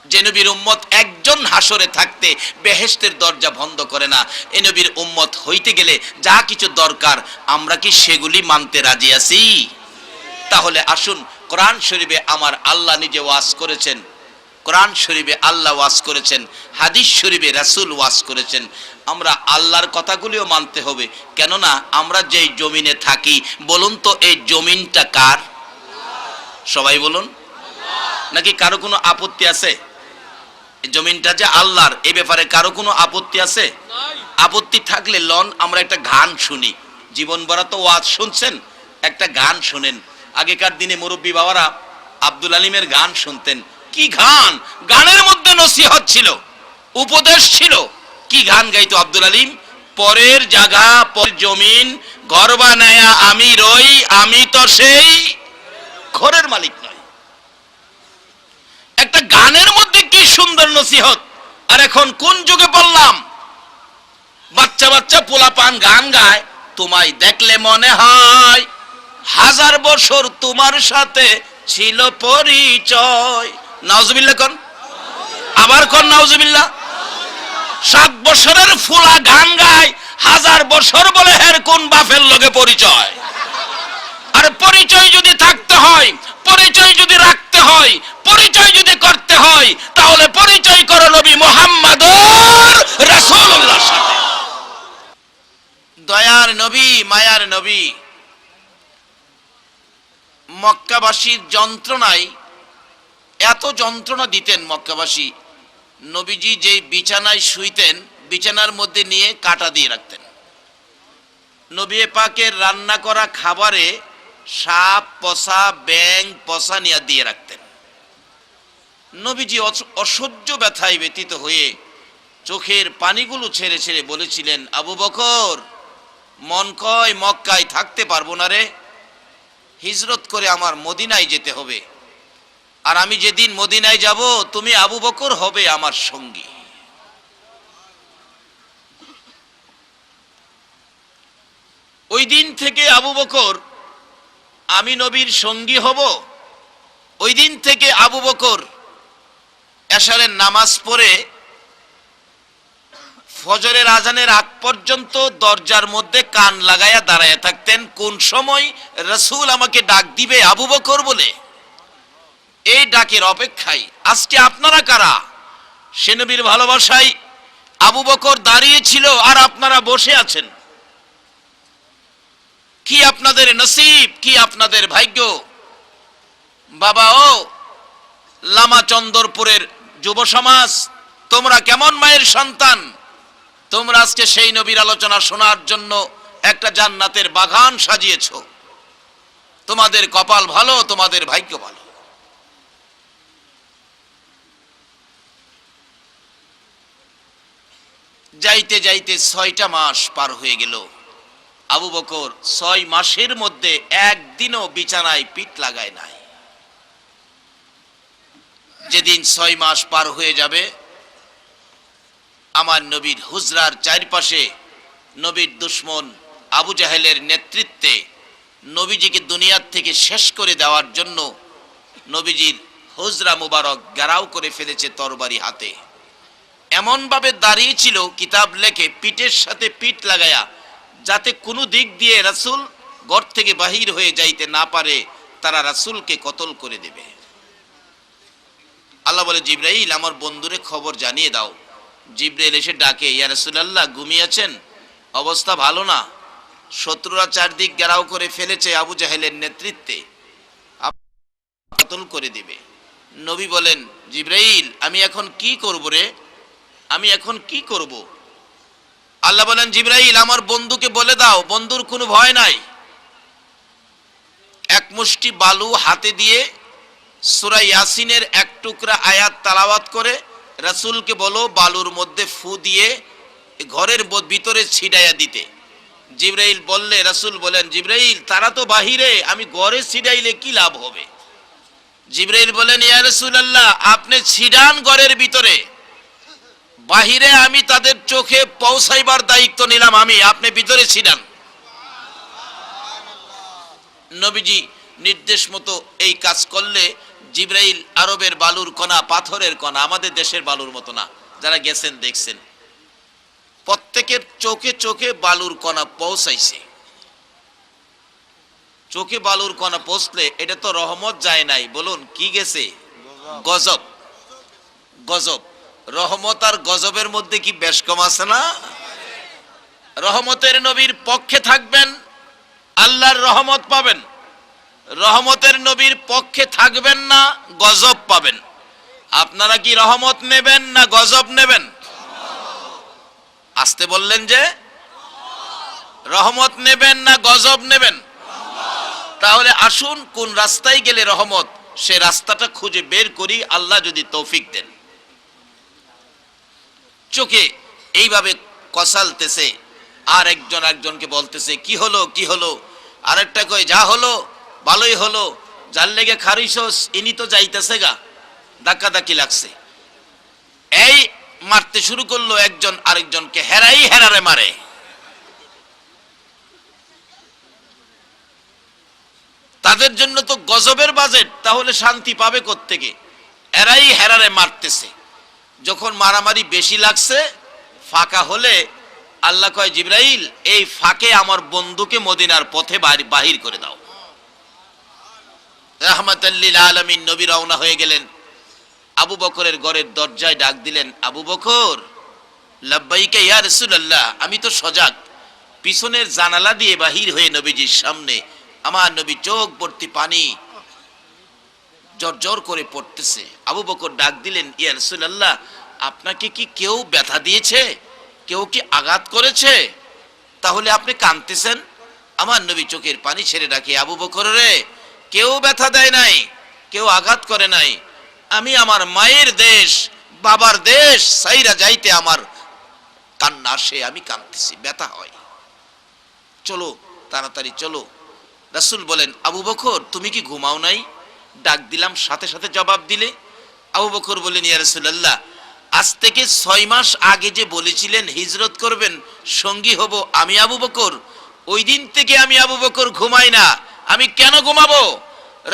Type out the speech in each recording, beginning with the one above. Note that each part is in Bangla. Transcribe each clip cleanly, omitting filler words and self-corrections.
যে নবীর উম্মত একজন হাসরে থাকতে বেহেশতের দরজা বন্ধ করে না, এ নবীর উম্মত হইতে গেলে যা কিছু দরকার আমরা কি সেগুলি মানতে রাজি আছি? তাহলে আসুন, কোরআন শরীফে আমার আল্লাহ নিজে ওয়াজ করেছেন, কোরআন শরীফে আল্লাহ ওয়াজ করেছেন, হাদিস শরীফে রাসূল ওয়াজ করেছেন, আমরা আল্লাহর কথাগুলিও মানতে হবে। কেননা আমরা যেই জমিনে থাকি, বলুন তো এই জমিনটা কার? সবাই বলুন। নাকি কারো কোনো আপত্তি আছে? জমিনটা যে আল্লাহর, এই ব্যাপারে কারো কোনো আপত্তি আছে? আপত্তি থাকলে লন আমরা একটা গান শুনি। জীবন ভরা তো ওয়াজ শুনছেন, একটা গান শুনেন। আগেকার দিনে মুরব্বী বাবারা আব্দুল আলিমের গান শুনতেন। কি গান! গানের মধ্যে নসিহত ছিল, উপদেশ ছিল। কি গান গাইতো আব্দুল আলিম? পরের জায়গা পর জমিন ঘর বানায়া আমি রই, আমি তো সেই ঘরের মালিক নয়। একটা গানের মধ্যে কি সুন্দর নসিহত! আর এখন কোন যুগে বললাম, বাচ্চা বাচ্চা পোলাপান গান গায়, তোমায় দেখলে মনে হয় 1000 বছর তোমার সাথে ছিল পরিচয়। নাউজুবিল্লাহ কোন, আবার কোন নাউজুবিল্লাহ। 7 বছরের ফুলা গান গায়, 1000 বছর বলে হের কোন বাপের লগে পরিচয়। আর পরিচয় যদি থাকতে হয়, পরিচয় যদি রাখতে হয়, পরিচয় যদি করতে হয়, তাহলে পরিচয় করো নবী মুহাম্মদুর রাসূলুল্লাহর সাথে। দয়ার নবী, মায়ার নবী। মক্কাবাসীর যন্ত্রণায় এত যন্ত্রণা দিতেন মক্কাবাসী, নবীজি যে বিছানায় শুইতেন, বিছানার মধ্যে নিয়ে কাঁটা দিয়ে রাখতেন। নবী পাকের রান্না করা খাবারে সাপ পচা, ব্যাঙ পচা নিয়ে দিয়ে রাখতেন। নবীজি অসহ্য ব্যথায় ব্যথিত হয়ে চোখের পানিগুলো ছেড়ে ছেড়ে বলেছিলেন, আবু বকর, মন কয় মক্কায় থাকতে পারবো না রে, হিজরত করে আমার মদিনায় যেতে হবে। আর আমি যেদিন মদিনায় যাব, তুমি আবু বকর হবে আমার সঙ্গী। ওই দিন থেকে আবু বকর আমি নবীর সঙ্গী হব। ওই দিন থেকে আবু বকর এশারের নামাজ পড়ে ফজরের আজানের আগ পর্যন্ত দরজার মধ্যে কান লাগায়া দাঁড়ায়া থাকতেন, কোন সময় রাসূল আমাকে ডাক দিবে আবু বকর বলে। এই ডাকের অপেক্ষায় আজকে আপনারা কারা? সে নবীর ভালোবাসায় আবু বকর দাঁড়িয়েছিল আর আপনারা বসে আছেন। কি আপনাদের নসিব, কি আপনাদের ভাগ্য। বাবা ও লামাচন্দরপুরের যুব সমাজ, তোমরা কেমন মায়ের সন্তান! তোমরা আজকে সেই নবীর আলোচনা শোনার জন্য একটা জান্নাতের বাগান সাজিয়েছ। তোমাদের কপাল ভালো, তোমাদের ভাগ্য ভালো। যাইতে যাইতে 6টা মাস পার হয়ে গেল। আবু বকর 6 মাসের মধ্যে একদিনও বিছানায় পিঠ লাগায় নাই। যেদিন 6 মাস পার হয়ে যাবে, আমার নবীর হুজরার চারপাশে নবীর দুশমন আবু জাহেলের নেতৃত্বে নবীজিকে দুনিয়ার থেকে শেষ করে দেওয়ার জন্য নবীজির হুজরা মুবারক ঘেরাও করে ফেলেছে তরবারি হাতে। এমন ভাবে দাঁড়িয়েছিল, কিতাব লেখে পিঠের সাথে পিঠ লাগায়া, যাতে কোনো দিক দিয়ে রাসূল ঘর থেকে বাহির হয়ে যাইতে না পারে, তারা রাসূলকে কতল করে দেবে। আল্লাহ বলে, জিবরাইল আমার বন্ধুরে খবর জানিয়ে দাও। জিবরাইল এসে ডাকে, ইয়া রাসূলুল্লাহ ঘুমিয়েছেন, অবস্থা ভালো না, শত্রুরা চারদিক ঘেরাও করে ফেলেছে আবু জাহেলের নেতৃত্বে, কতল করে দিবে। নবী বলেন, জিবরাইল আমি এখন কি করব রে, আমি এখন কি করব? আল্লাহ বলেন, জিবরাইল আমার বন্ধুকে বলে দাও, বন্ধুর কোনো ভয় নাই। এক মুষ্টি বালু হাতে দিয়ে সূরা ইয়াসিনের এক টুকরা আয়াত তেলাওয়াত করে রাসূলকে বলো বালুর মধ্যে ফু দিয়ে ঘরের ভিতরে ছিটাইয়া দিতে। জিবরাইল বললে, রাসূল বলেন, জিবরাইল তারা তো বাহিরে, আমি ঘরে ছিটাইলে কি লাভ হবে? জিবরাইল বলেন, ইয়া রাসূলুল্লাহ আপনি ছিটান ঘরের ভিতরে, বাহিরে আমি তাদের চোখে পৌঁছাইবার দায়িত্ব নিলাম আমি, আপনি ভিতরে ছিটান। নবীজি নির্দেশ মতো এই কাজ করলে জিবরাইল আরবের বালুর কণা, পাথরের কণা, আমাদের দেশের বালুর মতো না। যারা গেছেন দেখছেন, প্রত্যেকের চোখে চোখে বালুর কণা পৌঁছাইছে। চোখে বালুর কণা পৌঁছলে এটা তো রহমত যায় নাই, বলুন কি গেছে? গজব। গজব। রহমত আর গজবের মধ্যে কি বেশ কম আছে না? রহমতের নবীর পক্ষে থাকবেন, আল্লাহর রহমত পাবেন। রহমতের নবীর পক্ষে থাকবেন না, গজব পাবেন। আপনারা কি রহমত নেবেন না গজব নেবেন? আসতে বললেন যে রহমত নেবেন না গজব নেবেন? তাহলে আসুন কোন রাস্তায় গেলে রহমত, সে রাস্তাটা খুঁজে বের করি, আল্লাহ যদি তৌফিক দেন। চোখে এইভাবে কসালতেছে, আর একজন একজনকে বলতেছে কি হলো কি হলো, আরেকটা কয় যা হলো ভালোই হলো, যার লেগে খারিছস ইনি তো যাইতেছে গা, ধাক্কা ধাক্কি লাগছে। এই মারতে শুরু করলো, একজন আরেকজনকে হেরাই হেরারে মারে। তাদের জন্য তো গজবের বাজেট, তাহলে শান্তি পাবে কোত্থেকে? এরাই হেরারে মারতেছে। যখন মারামারি বেশি লাগছে, ফাঁকা হলে আল্লাহ কয় জিবরাইল এই ফাঁকে আমার বন্ধুকে মদিনার পথে বাহির করে দাও। রাহমাতাল লিল আলামিন নবী রওনা হয়ে গেলেন। আবু বকরের ঘরের দরজায় ডাক দিলেন, আবু বকর। লাব্বাইকা ইয়া রাসূলুল্লাহ। আমি তো সজাগ, পিছনের জানালা দিয়ে বাহির হয়ে নবীজির সামনে আমার নবী চোখ ভর্তি পানি জর্জর করে পড়তেছে। আবু বকর ডাক দিলেন, ইয়া রাসূলুল্লাহ, আপনাকে কি কেউ ব্যথা দিয়েছে? কেউ কি আঘাত করেছে? তাহলে আপনি কাঁদতেছেন? আমার নবী চোখের পানি ছেড়ে ডাকে, আবু বকর রে, কেউ ব্যথা দেয় নাই, কেউ আঘাত করে নাই। আমি আমার মায়ের দেশ, বাবার দেশ সাইরা যাইতে আমার কান্না আসে, আমি কাঁদতেছি, ব্যথা হয়। চলো তাড়াতাড়ি চলো। রাসূল বলেন, আবু বকর তুমি কি ঘুমাও নাই? ডাক দিলাম, সাথে সাথে জবাব দিলে। আবু বকর বলেন, ইয়া রাসূলুল্লাহ, আজ থেকে 6 মাস আগে যে বলেছিলেন হিজরত করবেন, সঙ্গী হব আমি আবু বকর, ওই দিন থেকে আমি আবু বকর ঘুমাই না। আমি কেন ঘুমাবো?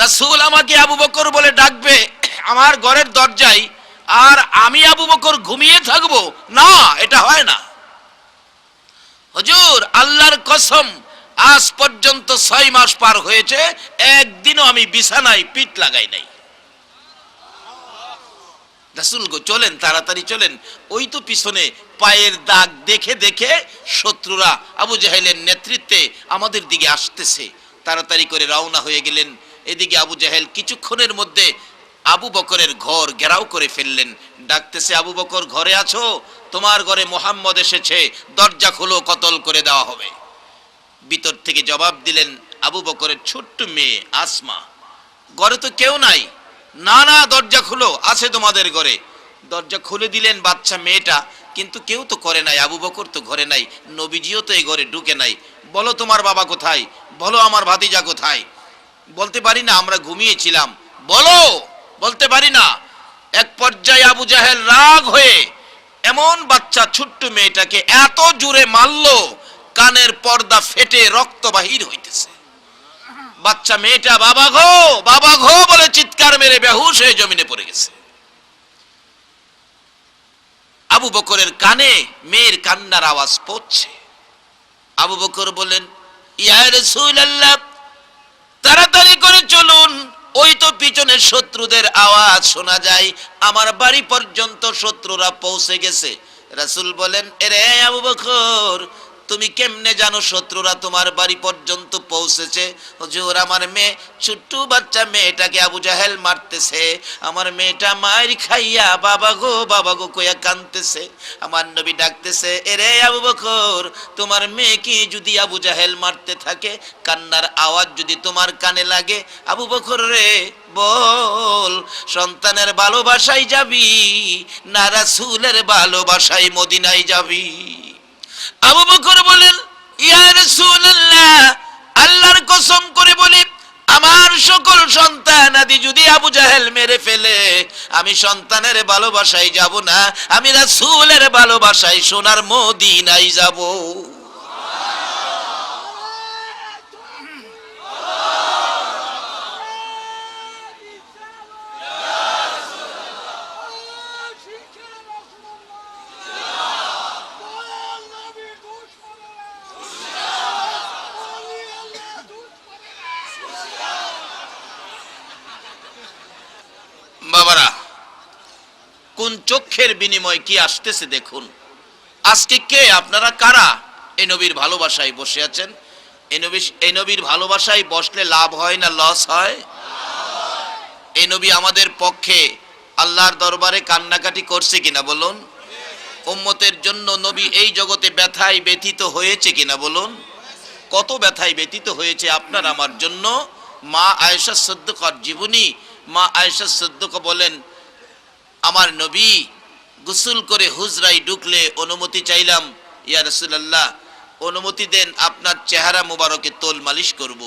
রাসূল আমাকে আবু বকর বলে ডাকবে আমার ঘরের দরজায়, আর আমি আবু বকর ঘুমিয়ে থাকবো? না, এটা হয় না। হুজুর আল্লাহর কসম, আজ পর্যন্ত 6 মাস পার হয়েছে, একদিনও আমি বিছানায় পিঠ লাগাই নাই। রাসূল গো চলেন, তাড়াতাড়ি চলেন। ওই তো পিছনে পায়ের দাগ দেখে দেখে শত্রুরা আবু জাহেলের নেতৃত্বে আমাদের দিকে আসতেছে। তাড়াতাড়ি করে রওনা হয়ে গেলেন। এদিকে আবু জাহেল কিছুক্ষণের মধ্যে আবু বকরের ঘর ঘেরাও করে ফেললেন। ডাকতেছে, আবু বকর ঘরে আছো? তোমার ঘরে মুহাম্মদ এসেছে, দরজা খুলো, কতল করে দেওয়া হবে। ভিতর থেকে জবাব দিলেন আবু বকরের ছোট্ট মেয়ে আসমা, ঘরে তো কেউ নাই। না না, দরজা খুলো, আছে তোমাদের ঘরে। দরজা খুলে দিলেন বাচ্চা মেয়েটা, কিন্তু কেউ তো করে নাই, আবু বকর তো ঘরে নাই, নবীজিও তো এই ঘরে ঢুকে নাই। বলো তোমার বাবা কোথায়? বলো আমার ভাতিজা কোথায়? বলতে পারি না, আমরা ঘুমিয়েছিলাম। বলো, বলতে পারি না। এক পর্যায়ে আবু জাহেল রাগ হয়ে এমন বাচ্চা ছোট্ট মেয়েটাকে এত জোরে মারলো, কানের পর্দা ফেটে রক্ত বাহির হইতেছে। বাচ্চা মেয়েটা বাবা ঘো বলে চিৎকার মেরে বেহুশ হয়ে জমিনে পড়ে গেছে। আবু বকরের কানে মেয়ের কান্নার আওয়াজ পৌঁছছে। আবু বকর বলেন, ইয়া রাসূলুল্লাহ, তাড়াতাড়ি করে চলুন, ওই তো পিছনে শত্রুদের আওয়াজ শোনা যায়, আমার বাড়ি পর্যন্ত শত্রুরা পৌঁছে গেছে। রাসূল বলেন, এরে আবু বকর, তুমি কেমনে জানো শত্রুরা তোমার বাড়ি পর্যন্ত পৌঁছেছে? হুজুর আমার মেয়ে, ছোট্ট বাচ্চা মেয়েটাকে আবু জাহেল মারতেছে, আমার মেয়েটা মার খাইয়া বাবা গো কইয়া কাঁদতেছে। আমার নবী ডাকতেছে, এরে আবু বকর, তোমার মেয়ে কি যদি আবু জাহেল মারতে থাকে, কান্নার আওয়াজ যদি তোমার কানে লাগে, আবু বকর রে বল, সন্তানের ভালোবাসায় যাবি না রাসূলের ভালোবাসায় মদিনায় যাবি? আবু বকর বলেন, ইয়া রাসূলুল্লাহ, আল্লাহর কসম করে বলি, আমার সকল সন্তান আদি যদি আবু জাহেল মেরে ফেলে, আমি সন্তানের ভালোবাসায় যাব না, আমি রাসূলের ভালোবাসায় সোনার মদিনায় যাব। কোন চক্ষের বিনিময় কি আসতেছে দেখুন। আজকে কে আপনারা কারা এই নবীর ভালোবাসায় বসে আছেন? এই নবীর ভালোবাসায় বসলে লাভ হয় না লস হয়? এই নবী আমাদের পক্ষে আল্লাহর দরবারে কান্নাকাটি করছে কিনা বলুন? উম্মতের জন্য নবী এই জগতে ব্যথায় ব্যথিত হয়েছে কিনা বলুন? কত ব্যথায় ব্যথিত হয়েছে আপনার আমার জন্য। মা আয়েশা সিদ্দিকার জীবনী, মা আয়েশা সিদ্দিকা বলেন, আমার নবী গোসল করে হুজরায় ঢুকলে অনুমতি চাইলাম, ইয়া রাসূলুল্লাহ অনুমতি দেন, আপনার চেহারা মুবারকে তোল মালিশ করব।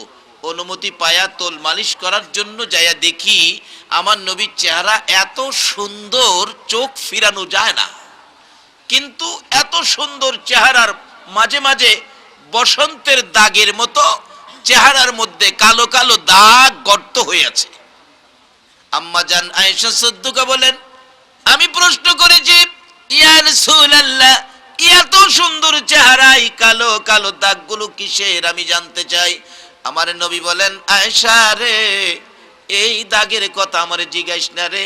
অনুমতি পায়া তোল মালিশ করার জন্য যাইয়া দেখি আমার নবীর চেহারা এত সুন্দর চোখ ফিরানো যায় না, কিন্তু এত সুন্দর চেহারার মাঝে মাঝে বসন্তের দাগের মতো চেহারার মধ্যে কালো কালো দাগ গর্ত হয়ে আছে। আম্মা জান আয়েশা সিদ্দিকা বলেন, আমি প্রশ্ন করেছি, ইয়া রাসূলুল্লাহ এত সুন্দর চেহারায় কালো কালো দাগগুলো কিসের, আমি জানতে চাই। আমার নবী বলেন, আয়েশা রে, এই দাগের কথা আমারে জিজ্ঞাস না রে,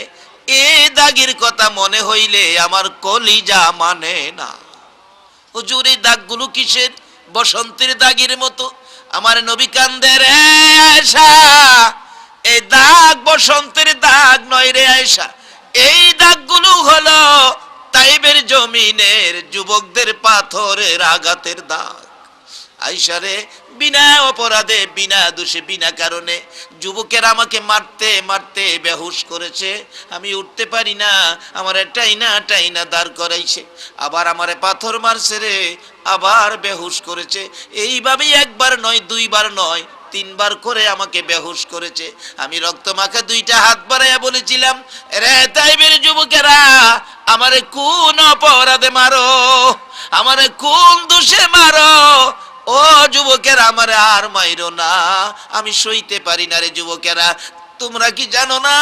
এই দাগের কথা মনে হইলে আমার কলিজা মানে না। হুজুর এই দাগগুলো কিসের? বসন্তের দাগের মতো। আমার নবী কান্দে, রে আয়েশা এই দাগ বসন্তের দাগ নয় রে আয়েশা, এই দাগগুলো হলো তাইবের জমিনের যুবকদের পাথরের আঘাতের দাগ। আয়েশা রে, বিনা অপরাধে বিনা দোষে বিনা কারণে যুবকেরা আমাকে মারতে মারতে বেহুশ করেছে, আমি উঠতে পারি না, আমার টাইনা টাইনা দাঁড় করাইছে, আবার আমারে পাথর মারছে রে, আবার বেহুশ করেছে। এইভাবেই একবার নয়, দুইবার নয়, তিনবার করে আমাকে বেহুশ করেছে। আমি রক্ত মাখা দুইটা হাত বাড়াইয়া বলেছিলাম, রে তাইবের যুবকেরা আমারে কোন অপরাধে মারো, আমারে কোন দোষে মারো, ও যুবকেরা আমারে আর মাইরো না, আমি সইতে পারি না রে যুবকেরা। তোমরা কি জানো না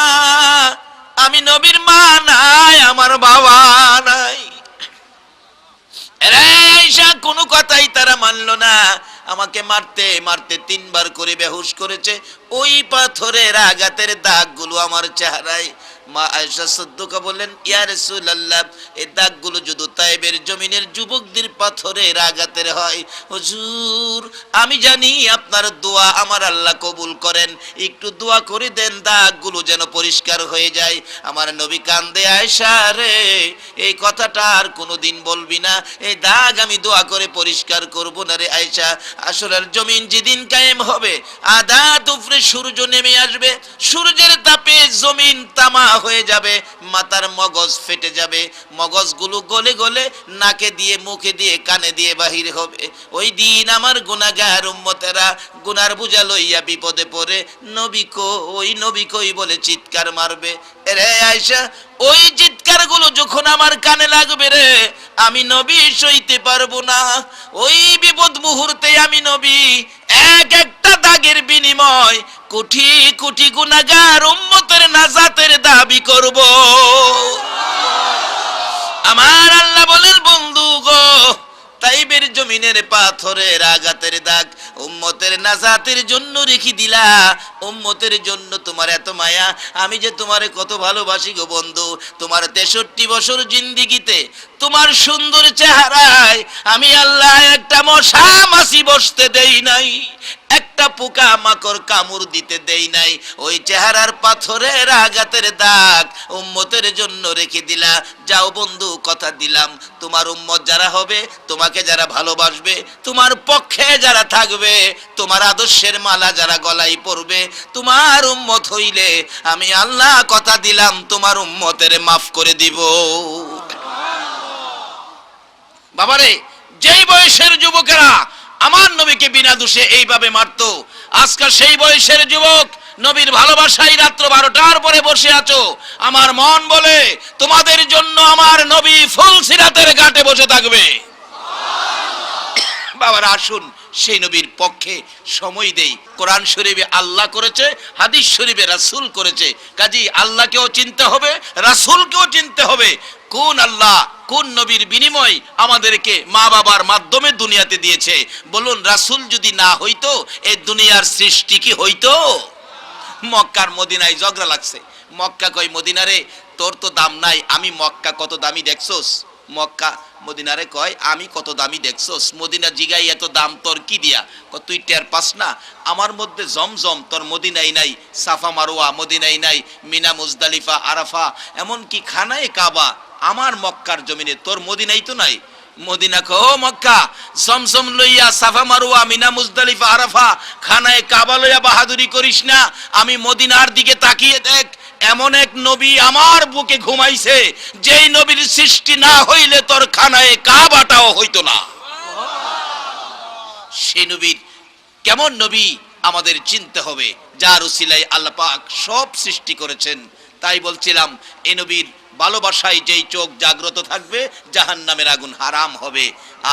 আমি নবীর মা নাই, আমার বাবা নাই। আয়েশা কোনো কথাই তারা মানলো না, আমাকে মারতে মারতে তিনবার করে বেহুশ করেছে। ওই পাথরের আঘাতের দাগগুলো আমার চেহারায়। মা আয়েশা সিদ্দিকা বলেন, ইয়া রাসূলুল্লাহ এই দাগগুলো যদি তাইবের জমিনের যুবকদের পাথরের আঘাতের হয়, হুজুর আমি জানি আপনার দোয়া আমার আল্লাহ কবুল করেন, একটু দোয়া করে দেন দাগগুলো যেন পরিষ্কার হয়ে যায়। আমার নবী কান্দে, আয়েশা রে এই কথাটা আর কোনোদিন বলবি না, এই দাগ আমি দোয়া করে পরিষ্কার করব না রে আয়েশা। আসরের জমিন যেদিন কায়েম হবে, আধা দুপুরে সূর্য নেমে আসবে, সূর্যের তাপে জমিন তামা হয়ে যাবে, মাথার মগজ ফেটে যাবে, মগজগুলো গলে গলে নাকে দিয়ে মুখে দিয়ে কানে দিয়ে বাহির হবে। ওই দিন আমার গুনাহগার উম্মতেরা গুনার বোঝা লইয়া বিপদে পড়ে নবী কই নবী কই বলে চিৎকার মারবে। রে আয়েশা ওই চিৎকারগুলো যখন আমার কানে লাগবে রে, আমি নবী সইতে পারবো না। ওই বিপদ মুহূর্তে আমি নবী এক একটা দাগের বিনিময় কোটি কোটি গুনাহগার উম্মতের নাজাতের দাবি করব। আমার আল্লাহ বলেন, বন্ধু গো তাইবের জমিনের পাথরের আঘাতের দাগ উম্মতের নাজাতের জন্য রেখে দিলা। উম্মতের জন্য তোমার এত মায়া, আমি যে তোমারে কত ভালোবাসি গো বন্ধু। তোমার 63 বছর জিন্দেগিতে তোমার সুন্দর চেহারায় আমি আল্লাহ একটা মশা মাছি বসতে দেই নাই, একটা পোকা মাকড় কামড় দিতে দেই নাই। ওই চেহারার পাথরের আঘাতের দাগ উম্মতের জন্য রেখে দিলা। যাও বন্ধু কথা দিলাম, তোমার উম্মত যারা হবে, তোমাকে যারা ভালোবাসবে, তোমার পক্ষে যারা থাকবে, তোমার আদর্শের মালা যারা গলায় পরবে, তোমার উম্মত হইলে আমি আল্লাহ কথা দিলাম তোমার উম্মতের মাফ করে দিব। বাবারে যেই বয়সের যুবকেরা আমার নবীকে বিনা দোষে এইভাবে মারতো, আজকাল সেই বয়সের যুবক নবীর ভালোবাসায় রাত্র 12টার পরে বসে আছো। আমার মন বলে তোমাদের জন্য আমার নবী ফুলসিরাতের ঘাটে বসে থাকবে। বাবারা আসুন সেই নবীর পক্ষে সময় দেই। কোরআন শরীফে আল্লাহ করেছে, হাদিস শরীফে রাসূল করেছে, কাজী আল্লাহকেও চিনতে হবে, রাসূলকেও চিনতে হবে। কোন আল্লাহ কোন নবীর বিনিময় আমাদেরকে মা বাবার মাধ্যমে দুনিয়াতে দিয়েছে। বলুন রাসূল যদি না হইতো এই দুনিয়ার সৃষ্টি কি হইতো? মক্কার মদিনায় ঝগড়া লাগছে। মক্কা কই মদিনা রে তোর তো দাম নাই, আমি মক্কা কত দামি দেখছোস? মক্কা মদিনারে কয় আমি কত দামি দেখছোস? মদিনা জিগাই এত দাম তোর কি দিয়া? তুই টের পাস না? আমার মধ্যে জমজম, তোর মদিনাই নাই। সাফা মারোয়া মদিনাই নাই। মিনা মুজদালিফা আরাফা এমনকি খানায়ে কাবা আমার মক্কার জমিনে, তোর মদিনাই তো নাই। মদিনা কো মক্কা, জমজম লইয়া সাফা মারোয়া মিনা মুজদালিফা আরাফা খানায়ে কাবা লইয়া বাহাদুরি করিস না। আমি মদিনার দিকে তাকিয়ে দেখ, এমন এক নবী আমার বুকে ঘুমাইছে, যেই নবীর সৃষ্টি না হইলে তোর খানায়ে কাবাটাও হইতো না। সেই নবীর কেমন নবী আমাদের চিনতে হবে, যার উসিলায় আল্লাহ পাক সব সৃষ্টি করেছেন। তাই বলছিলাম, এই নবীর ভালোবাসায় যেই চোখ জাগ্রত থাকবে, জাহান্নামের আগুন হারাম হবে।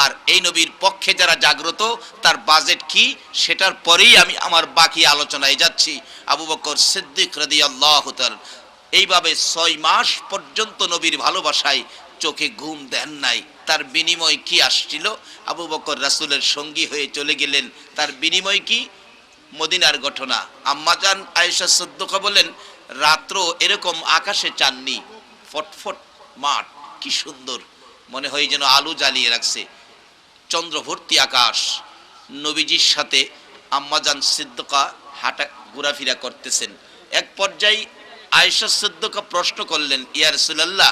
আর এই নবীর পক্ষে যারা জাগ্রত, তার বাজেট কি, সেটার পরেই আমি আমার বাকি আলোচনায় যাচ্ছি। আবু বকর সিদ্দিক রাদিয়াল্লাহু তাআলা এইভাবে 6 মাস পর্যন্ত নবীর ভালোবাসায় চোখে ঘুম দেন নাই। তার বিনিময় কি আসছিল? আবু বকর রাসূলের সঙ্গী হয়ে চলে গেলেন। তার বিনিময় কি? মদিনার ঘটনা। আম্মাজান আয়েশা সিদ্দিকা বলেন, রাত্র এরকম আকাশে চাননি, ফটফট মাঠ, কি সুন্দর, মনে হয় যেন আলো জ্বালিয়ে রাখছে, চন্দ্রভর্তি আকাশ। নবীজির সাথে আম্মাজান সিদ্দিকা হাঁটা ঘোরাফেরা করতেছেন। এক পর্যায়ে আয়েশা সিদ্দিকা প্রশ্ন করলেন, ইয়া রাসূলুল্লাহ,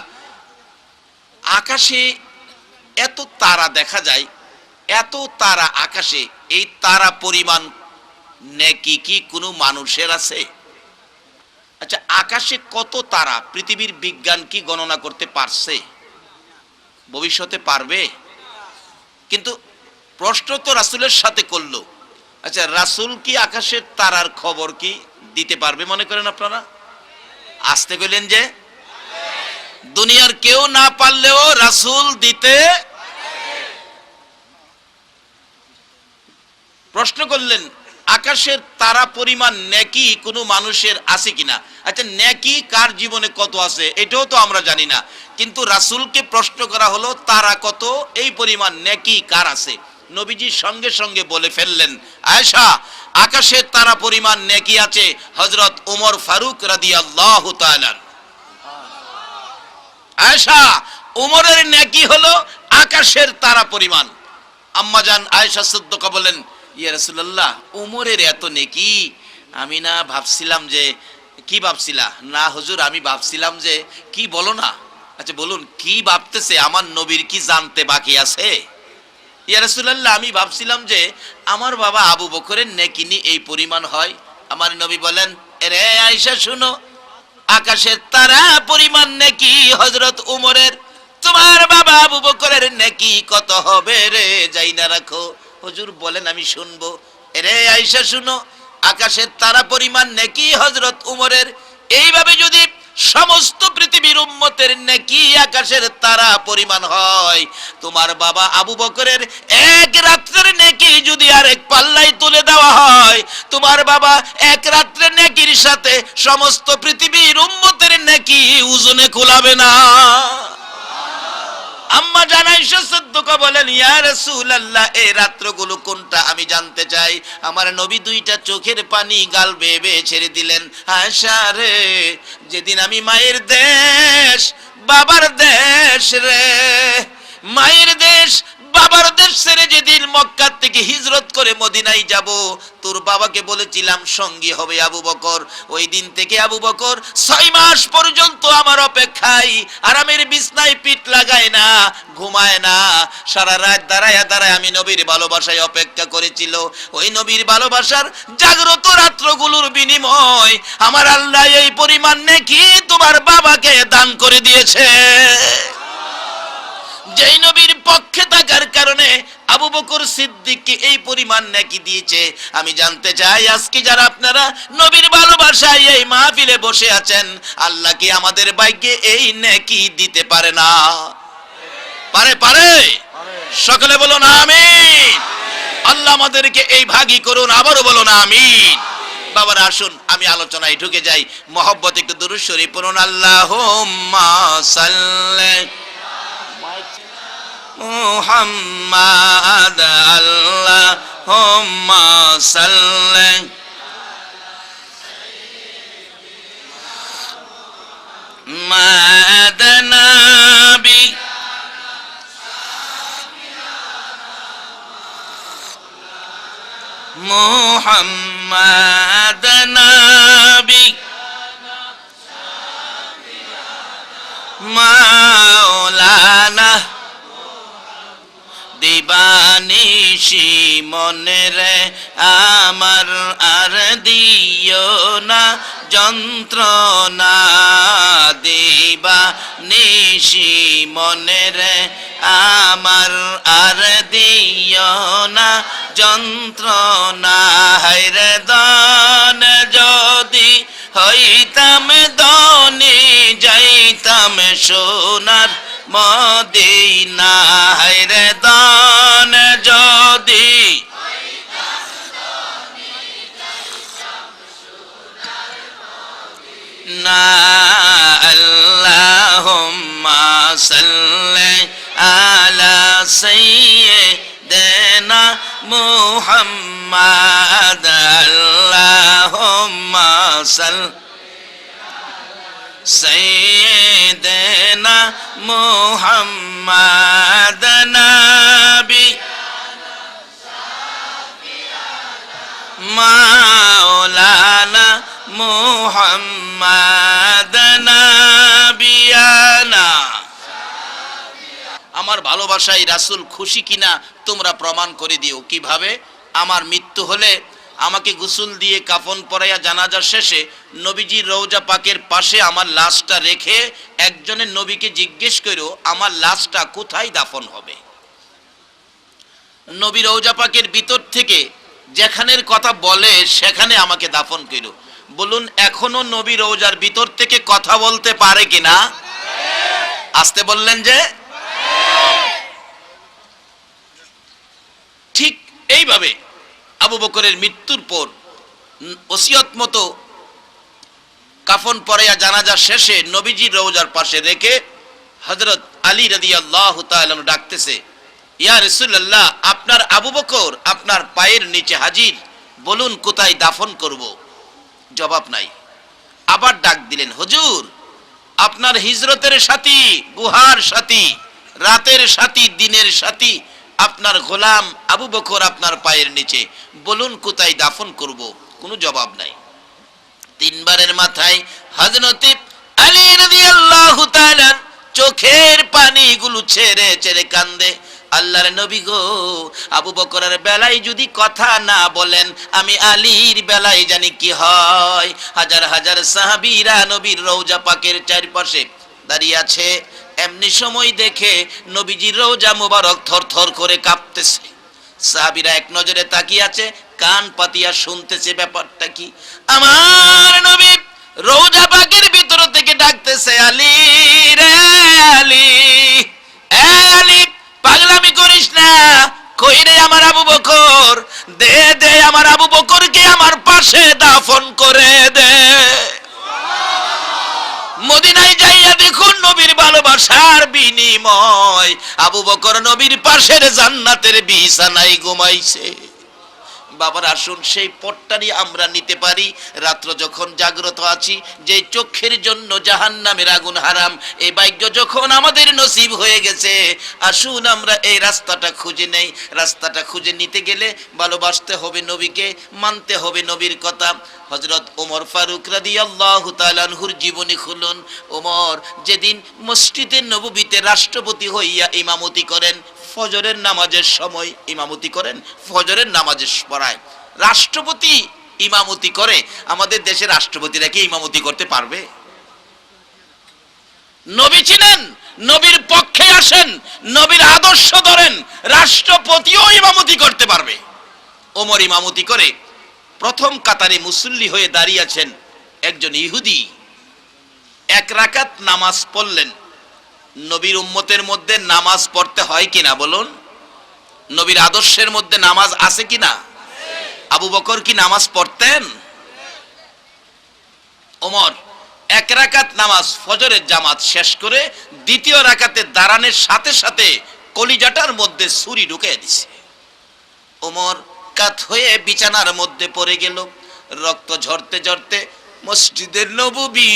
আকাশে এত তারা দেখা যায়, এত তারা আকাশে, এই তারা পরিমাণ নেকি কি কোনো মানুষের আছে? আচ্ছা, আকাশে কত তারা পৃথিবীর বিজ্ঞান কি গণনা করতে পারছে? ভবিষ্যতে পারবে? কিন্তু প্রশ্ন তো রাসূলের সাথে করলো। আচ্ছা, রাসূল কি আকাশের তারার খবর কি দিতে পারবে মনে করেন আপনারা? আসতে গেলেন যে দুনিয়ার কেউ না পারলেও রাসূল দিতে। প্রশ্ন করলেন, আকাশের তারা পরিমাণ নেকি কোনো মানুষের আছে কিনা? আচ্ছা, নেকি কার জীবনে কত আছে এটাও তো আমরা জানি না, কিন্তু রাসূলকে প্রশ্ন করা হলো তারা কত, এই পরিমাণ নেকি কার আছে? নবীজি সঙ্গে সঙ্গে বলে ফেললেন, আয়েশা, আকাশের তারা পরিমাণ নেকি আছে হযরত ওমর ফারুক রাদিয়াল্লাহু তাআলা। আয়েশা, ওমরের নেকি হলো আকাশের তারা পরিমাণ। আম্মাজান আয়েশা সিদ্দিকা বলেন, ইয়া রাসূলুল্লাহ, ওমরের এত নেকি? আমি না ভাবছিলাম যে, কি ভাবছিলা? না হুজুর, আমি ভাবছিলাম যে, কি বলো না? আচ্ছা বলুন, কি ভাবতেছে? আমার নবীর কি জানতে বাকি আছে? ইয়া রাসূলুল্লাহ, আমি ভাবছিলাম যে আমার বাবা আবু বকরের নেকি নি এই পরিমাণ হয়। আমার নবী বলেন, রে আয়েশা শুনো, আকাশের তারা পরিমাণ নেকি হযরত ওমরের, তোমার বাবা আবু বকরের নেকি কত হবে রে যাই না রাখো। হুজুর বলেন, আমি শুনবো। রে আয়েশা শুনো, আকাশের তারা পরিমাণ নেকি হযরত ওমরের। এইভাবে যদি সমস্ত পৃথিবীর উম্মতের নেকি আকাশের তারা পরিমাণ হয়, তোমার বাবা আবু বকরের এক রাত্রের নেকি যদি আরেক পাল্লায় তুলে দেওয়া হয়, তোমার বাবা এক রাত্রের নেকির সাথে সমস্ত পৃথিবীর উম্মতের নেকি ওজনে কুলাবে না। আম্মা আয়েশা সিদ্দিকা বলেন, ইয়া রাসূলুল্লাহ, এই রাত্রগুলো কোনটা আমি জানতে চাই। আমার নবী দুইটা চোখের পানি গাল বেয়ে বেয়ে ছেড়ে দিলেন। আয়েশা রে, যেদিন আমি মায়ের দেশ বাবার দেশ রে, মায়ের দেশ বাবার দেশ ছেড়ে যেদিন মক্কা থেকে হিজরত করে মদিনায় যাব, তোর বাবাকে বলেছিলাম সঙ্গী হবে আবু বকর। ওই দিন থেকে আবু বকর 6 মাস পর্যন্ত আমার অপেক্ষায় আরামের বিছনায় পিঠ লাগায় না, ঘুমায় না, সারা রাত দাঁড়ায় দাঁড়ায় আমি নবীর ভালোবাসায় অপেক্ষা করেছিল। ওই নবীর ভালোবাসার জাগ্রত রাত্রগুলোর বিনিময় আমার আল্লাহ এই পরিমাণ নেকি তোমার বাবাকে দান করে দিয়েছে। যেই নবীর পক্ষে থাকার কারণে আবু বকর সিদ্দিককে এই পরিমাণ নেকি দিয়েছে। আমি জানতে চাই, আজকে যারা আপনারা নবীর ভালোবাসায় এই মাহফিলে বসে আছেন, আল্লাহ কি আমাদের ভাগ্যে এই নেকি দিতে পারে না? পারে? পারে? সকলে বলুন আমিন। আল্লাহ আমাদেরকে এই ভাগী করুন, আবারও বলুন আমিন। বাবারা আসুন আমি আলোচনায় ঢুকে যাই। মহব্বত একটু দুরূদ শরীফ পড়ুন। আল্লাহুম্মা সাল্লি মুহাম্মাদ, আল্লাহুম্মা সাল্লি মাদনাবি মুহাম্মাদ নবী মাওলানা দিবানিশি মনে রে আমার আর দিও না যন্ত্রণা দিবানিশি মনে রে আমার আর দিও না যন্ত্রণা হায়রে দান যদি হইতাম দনি যাইতাম সোনার মদিনা হায়রে দান যদি না আল্লাহুম্মা সাল্লি আলা সাইয়্যিদিনা মুহাম্মাদ আল্লাহুম্মা সাল্লি সাইয়্যিদিনা মুহাম্মাদ নবী মাওলানা মুহাম্মাদ নবিয়ানা। আমার ভালোবাসায় রাসূল খুশি কিনা তোমরা প্রমাণ করে দিও। কিভাবে? আমার মৃত্যু হলে আমাকে গোসল দিয়ে কাফন পরাইয়া জানাজা শেষে নবীজির রওজা পাকের পাশে আমার লাশটা রেখে একজনের নবীকে জিজ্ঞেস করো আমার লাশটা কোথায় দাফন হবে। নবী রওজা পাকের ভিতর থেকে যেখানের কথা বলে সেখানে আমাকে দাফন করো। বলুন এখনো নবী রওজার ভিতর থেকে কথা বলতে পারে কিনা? আসতে বললেন যে। ঠিক এইভাবে আবু বকরের মৃত্যুর পর ওসিয়ত মতো কাফন পরাইয়া জানাজা শেষে নবীজির রওজার পাশে রেখে হযরত আলী রাদিয়াল্লাহু তাআলা ডাকতেছে, ইয়া রাসূলুল্লাহ আপনার আবু বকর আপনার পায়ের নিচে হাজির, বলুন কোথায় দাফন করব। জবাব নাই। আবার ডাক দিলেন, হুজুর আপনার হিজরতের সাথী, গুহার সাথী, রাতের সাথী, দিনের সাথী আপনার গোলাম আবু বকর আপনার পায়ের নিচে, বলুন কোথায় দাফন করব। কোনো জবাব নাই। তিনবারের মাথায় হযরত আলী রাদিয়াল্লাহু তাআলা চোখের পানিগুলো ছেড়ে ছেড়ে কান্দে, আল্লাহর নবী গো আবু বকরের বেলায় যদি কথা না বলেন আমি আলীর বেলায় জানি কি হয়। হাজার হাজার সাহাবীরা নবীর রওজা পাকের চারপাশে দাঁড়িয়ে আছে। এমনি সময় দেখে নবীজির রওজা মোবারক থরথর করে কাঁপতেছে। সাহাবীরা এক নজরে তাকিয়ে আছে, কান পাতিয়া শুনতেছে ব্যাপারটা কি। আমার নবী রওজা পাকের ভিতর থেকে ডাকতেছে, আলী রে আলী, এ আলী পাগলামি করিস না, কই রে আমার আবু বকর, দে দে আমার আবু বকরকে আমার পাশে দাফন করে দে। মদিনায় যাইয়া দেখুন নবীর ভালোবাসার বিনিময় আবু বকর নবীর পাশের জান্নাতের বিছানায় ঘুমাইছে। বাবার আসুন সেই পটটারি আমরা নিতে পারি। রাত্র যখন জাগ্রত আছি, যে চোখের জন্য জাহান্নামের আগুন হারাম, এই ভাগ্য যখন আমাদের নসিব হয়ে গেছে, আসুন আমরা এই রাস্তাটা খুঁজে নেই। রাস্তাটা খুঁজে নিতে গেলে ভালোবাসতে হবে নবীকে, মানতে হবে নবীর কথা। হযরত ওমর ফারুক রাদিয়াল্লাহু তাআলা আনহুর জীবনী খুলুন। ওমর যেদিন মসজিদে নববীতে রাষ্ট্রপতি হইয়া ইমামতি করেন, ফজরের নামাজের সময় ইমামতি করেন, ফজরের নামাজের পড়ায় রাষ্ট্রপতি ইমামতি করে। আমাদের দেশের রাষ্ট্রপতিরা কি ইমামতি করতে পারবে? নবী ছিলেন, নবীর পক্ষে আসেন, নবীর আদর্শ ধরেন, রাষ্ট্রপতিও ইমামতি করতে পারবে। ওমর ইমামতি করে প্রথম কাতারে মুসল্লি হয়ে দাঁড়িয়ে আছেন একজন ইহুদি। এক রাকাত নামাজ পড়লেন। নবীর উম্মতের মধ্যে নামাজ পড়তে হয় কিনা বলুন? নবীর আদর্শের মধ্যে নামাজ আছে কিনা? আবু বকর কি নামাজ পড়তেন? ওমর এক রাকাত নামাজ ফজরের জামাত শেষ করে দ্বিতীয় রাকাতে দাঁড়ানোর সাথে সাথে কলিজাটার মধ্যে ছুরি ঢুকিয়ে দিছে। ওমর কাত হয়ে বিছানার মধ্যে পড়ে গেল। রক্ত ঝরতে ঝরতে মসজিদের নববী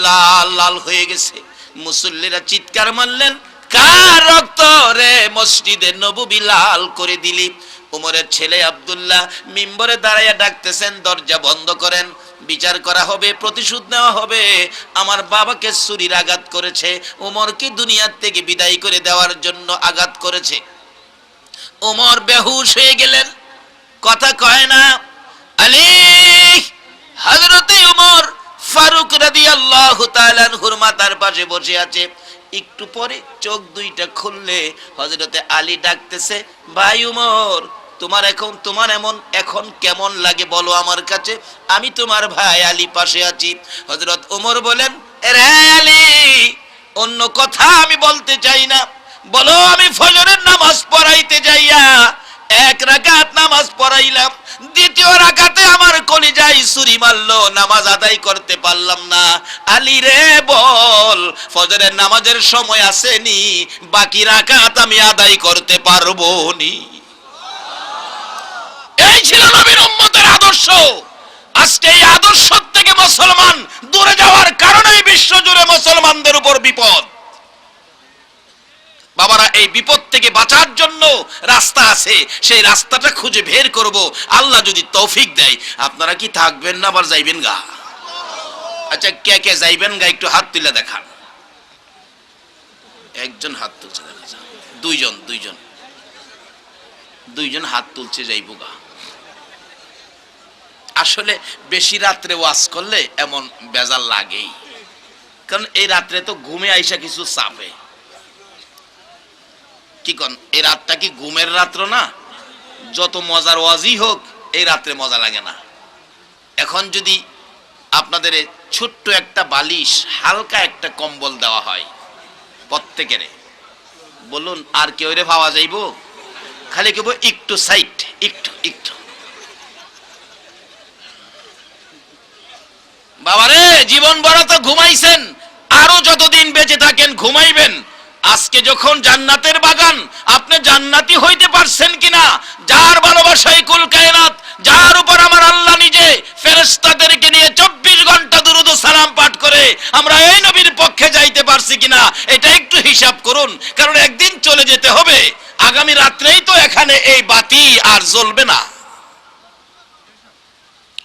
লাল লাল হয়ে গেছে। মুসল্লিরা চিৎকার মারলেন, কার রক্ত রে মসজিদের নববী লাল করে দিলি? ওমরের ছেলে আব্দুল্লাহ মিম্বরে দাঁড়াইয়া ডাকতেছেন, দরজা বন্ধ করেন, বিচার করা হবে, প্রতিশোধ নেওয়া হবে। আমার বাবাকে ছুরির আঘাত করেছে, ওমরকে দুনিয়ার থেকে বিদায় করে দেওয়ার জন্য আঘাত করেছে। ওমর বেহুশ হয়ে গেলেন, কথা কয় না। আলী, হযরতে ওমর ফারুক রাদিয়াল্লাহু তাআলা আনহুর মাথার পাশে বসে আছে। একটু পরে চোখ দুইটা খুললে হযরতে আলী ডাকতেছে, ভাই ওমর, তোমার এখন কেমন লাগে বলো আমার কাছে, আমি তোমার ভাই আলী পাশে আছি। হযরত ওমর বলেন, রে আলী, অন্য কথা আমি বলতে চাই না, বলো আমি ফজরের নামাজ পড়াইতে যাইয়া এক রাকাত নামাজ পড়াইলাম, দ্বিতীয় রাকাতে আমার কলিজায় ছুরি মারলো, নামাজ আদায় করতে পারলাম না। আলী রে বল, ফজরের নামাজের সময় আসেনি, বাকি রাকাত আমি আদায় করতে পারবো নি। এই ছিল নবীর উম্মতের আদর্শ। আজকে এই আদর্শ থেকে মুসলমান দূরে যাওয়ার কারণে বিশ্বজুড়ে মুসলমানদের উপর বিপদ। বাবারা, এই বিপদ থেকে বাঁচার জন্য রাস্তা আছে, সেই রাস্তাটা খুঁজে বের করব, আল্লাহ যদি তৌফিক দেয়। আপনারা কি থাকবেন না আবার যাইবেন গা? আচ্ছা, কে কে যাইবেন গা একটু হাত তুলে দেখান। একজন হাত তুলছে, দুইজন হাত তুলছে, যাইব গা। আসলে বেশি রাত্রে ওয়াজ করলে এমন বেজাল লাগেই, কারণ এই রাত্রে তো ঘুমে আইসা কিছু চাপে। কি কোন, এই রাতটা কি ঘুমের রাত্র না? যত মজার ওয়াজই হোক, এই রাত্রে মজা লাগে না। এখন যদি আপনাদের ছোট্ট একটা বালিশ, হালকা একটা কম্বল দেওয়া হয় প্রত্যেকের, বলুন আর কেউ রে পাওয়া যাইব? খালি কেবল একটু সাইড, একটু বাবারে, জীবন বড় তো ঘুমাইছেন, আরো যতদিন বেঁচে থাকেন ঘুমাইবেন। আজকে যখন জান্নাতের বাগান, আপনি জান্নাতি হইতে পারছেন কিনা? যার ভালোবাসায় কুল কায়নাত, যার উপর আমার আল্লাহ নিজে ফেরেশতাদেরকে নিয়ে 24 ঘন্টা দুরূদ ও সালাম পাঠ করে, আমরা এই নবীর পক্ষে যাইতে পারছি কিনা এটা একটু হিসাব করুন, কারণ একদিন চলে যেতে হবে। আগামী রাত্রেই তো এখানে এই বাতি আর জ্বলবে না।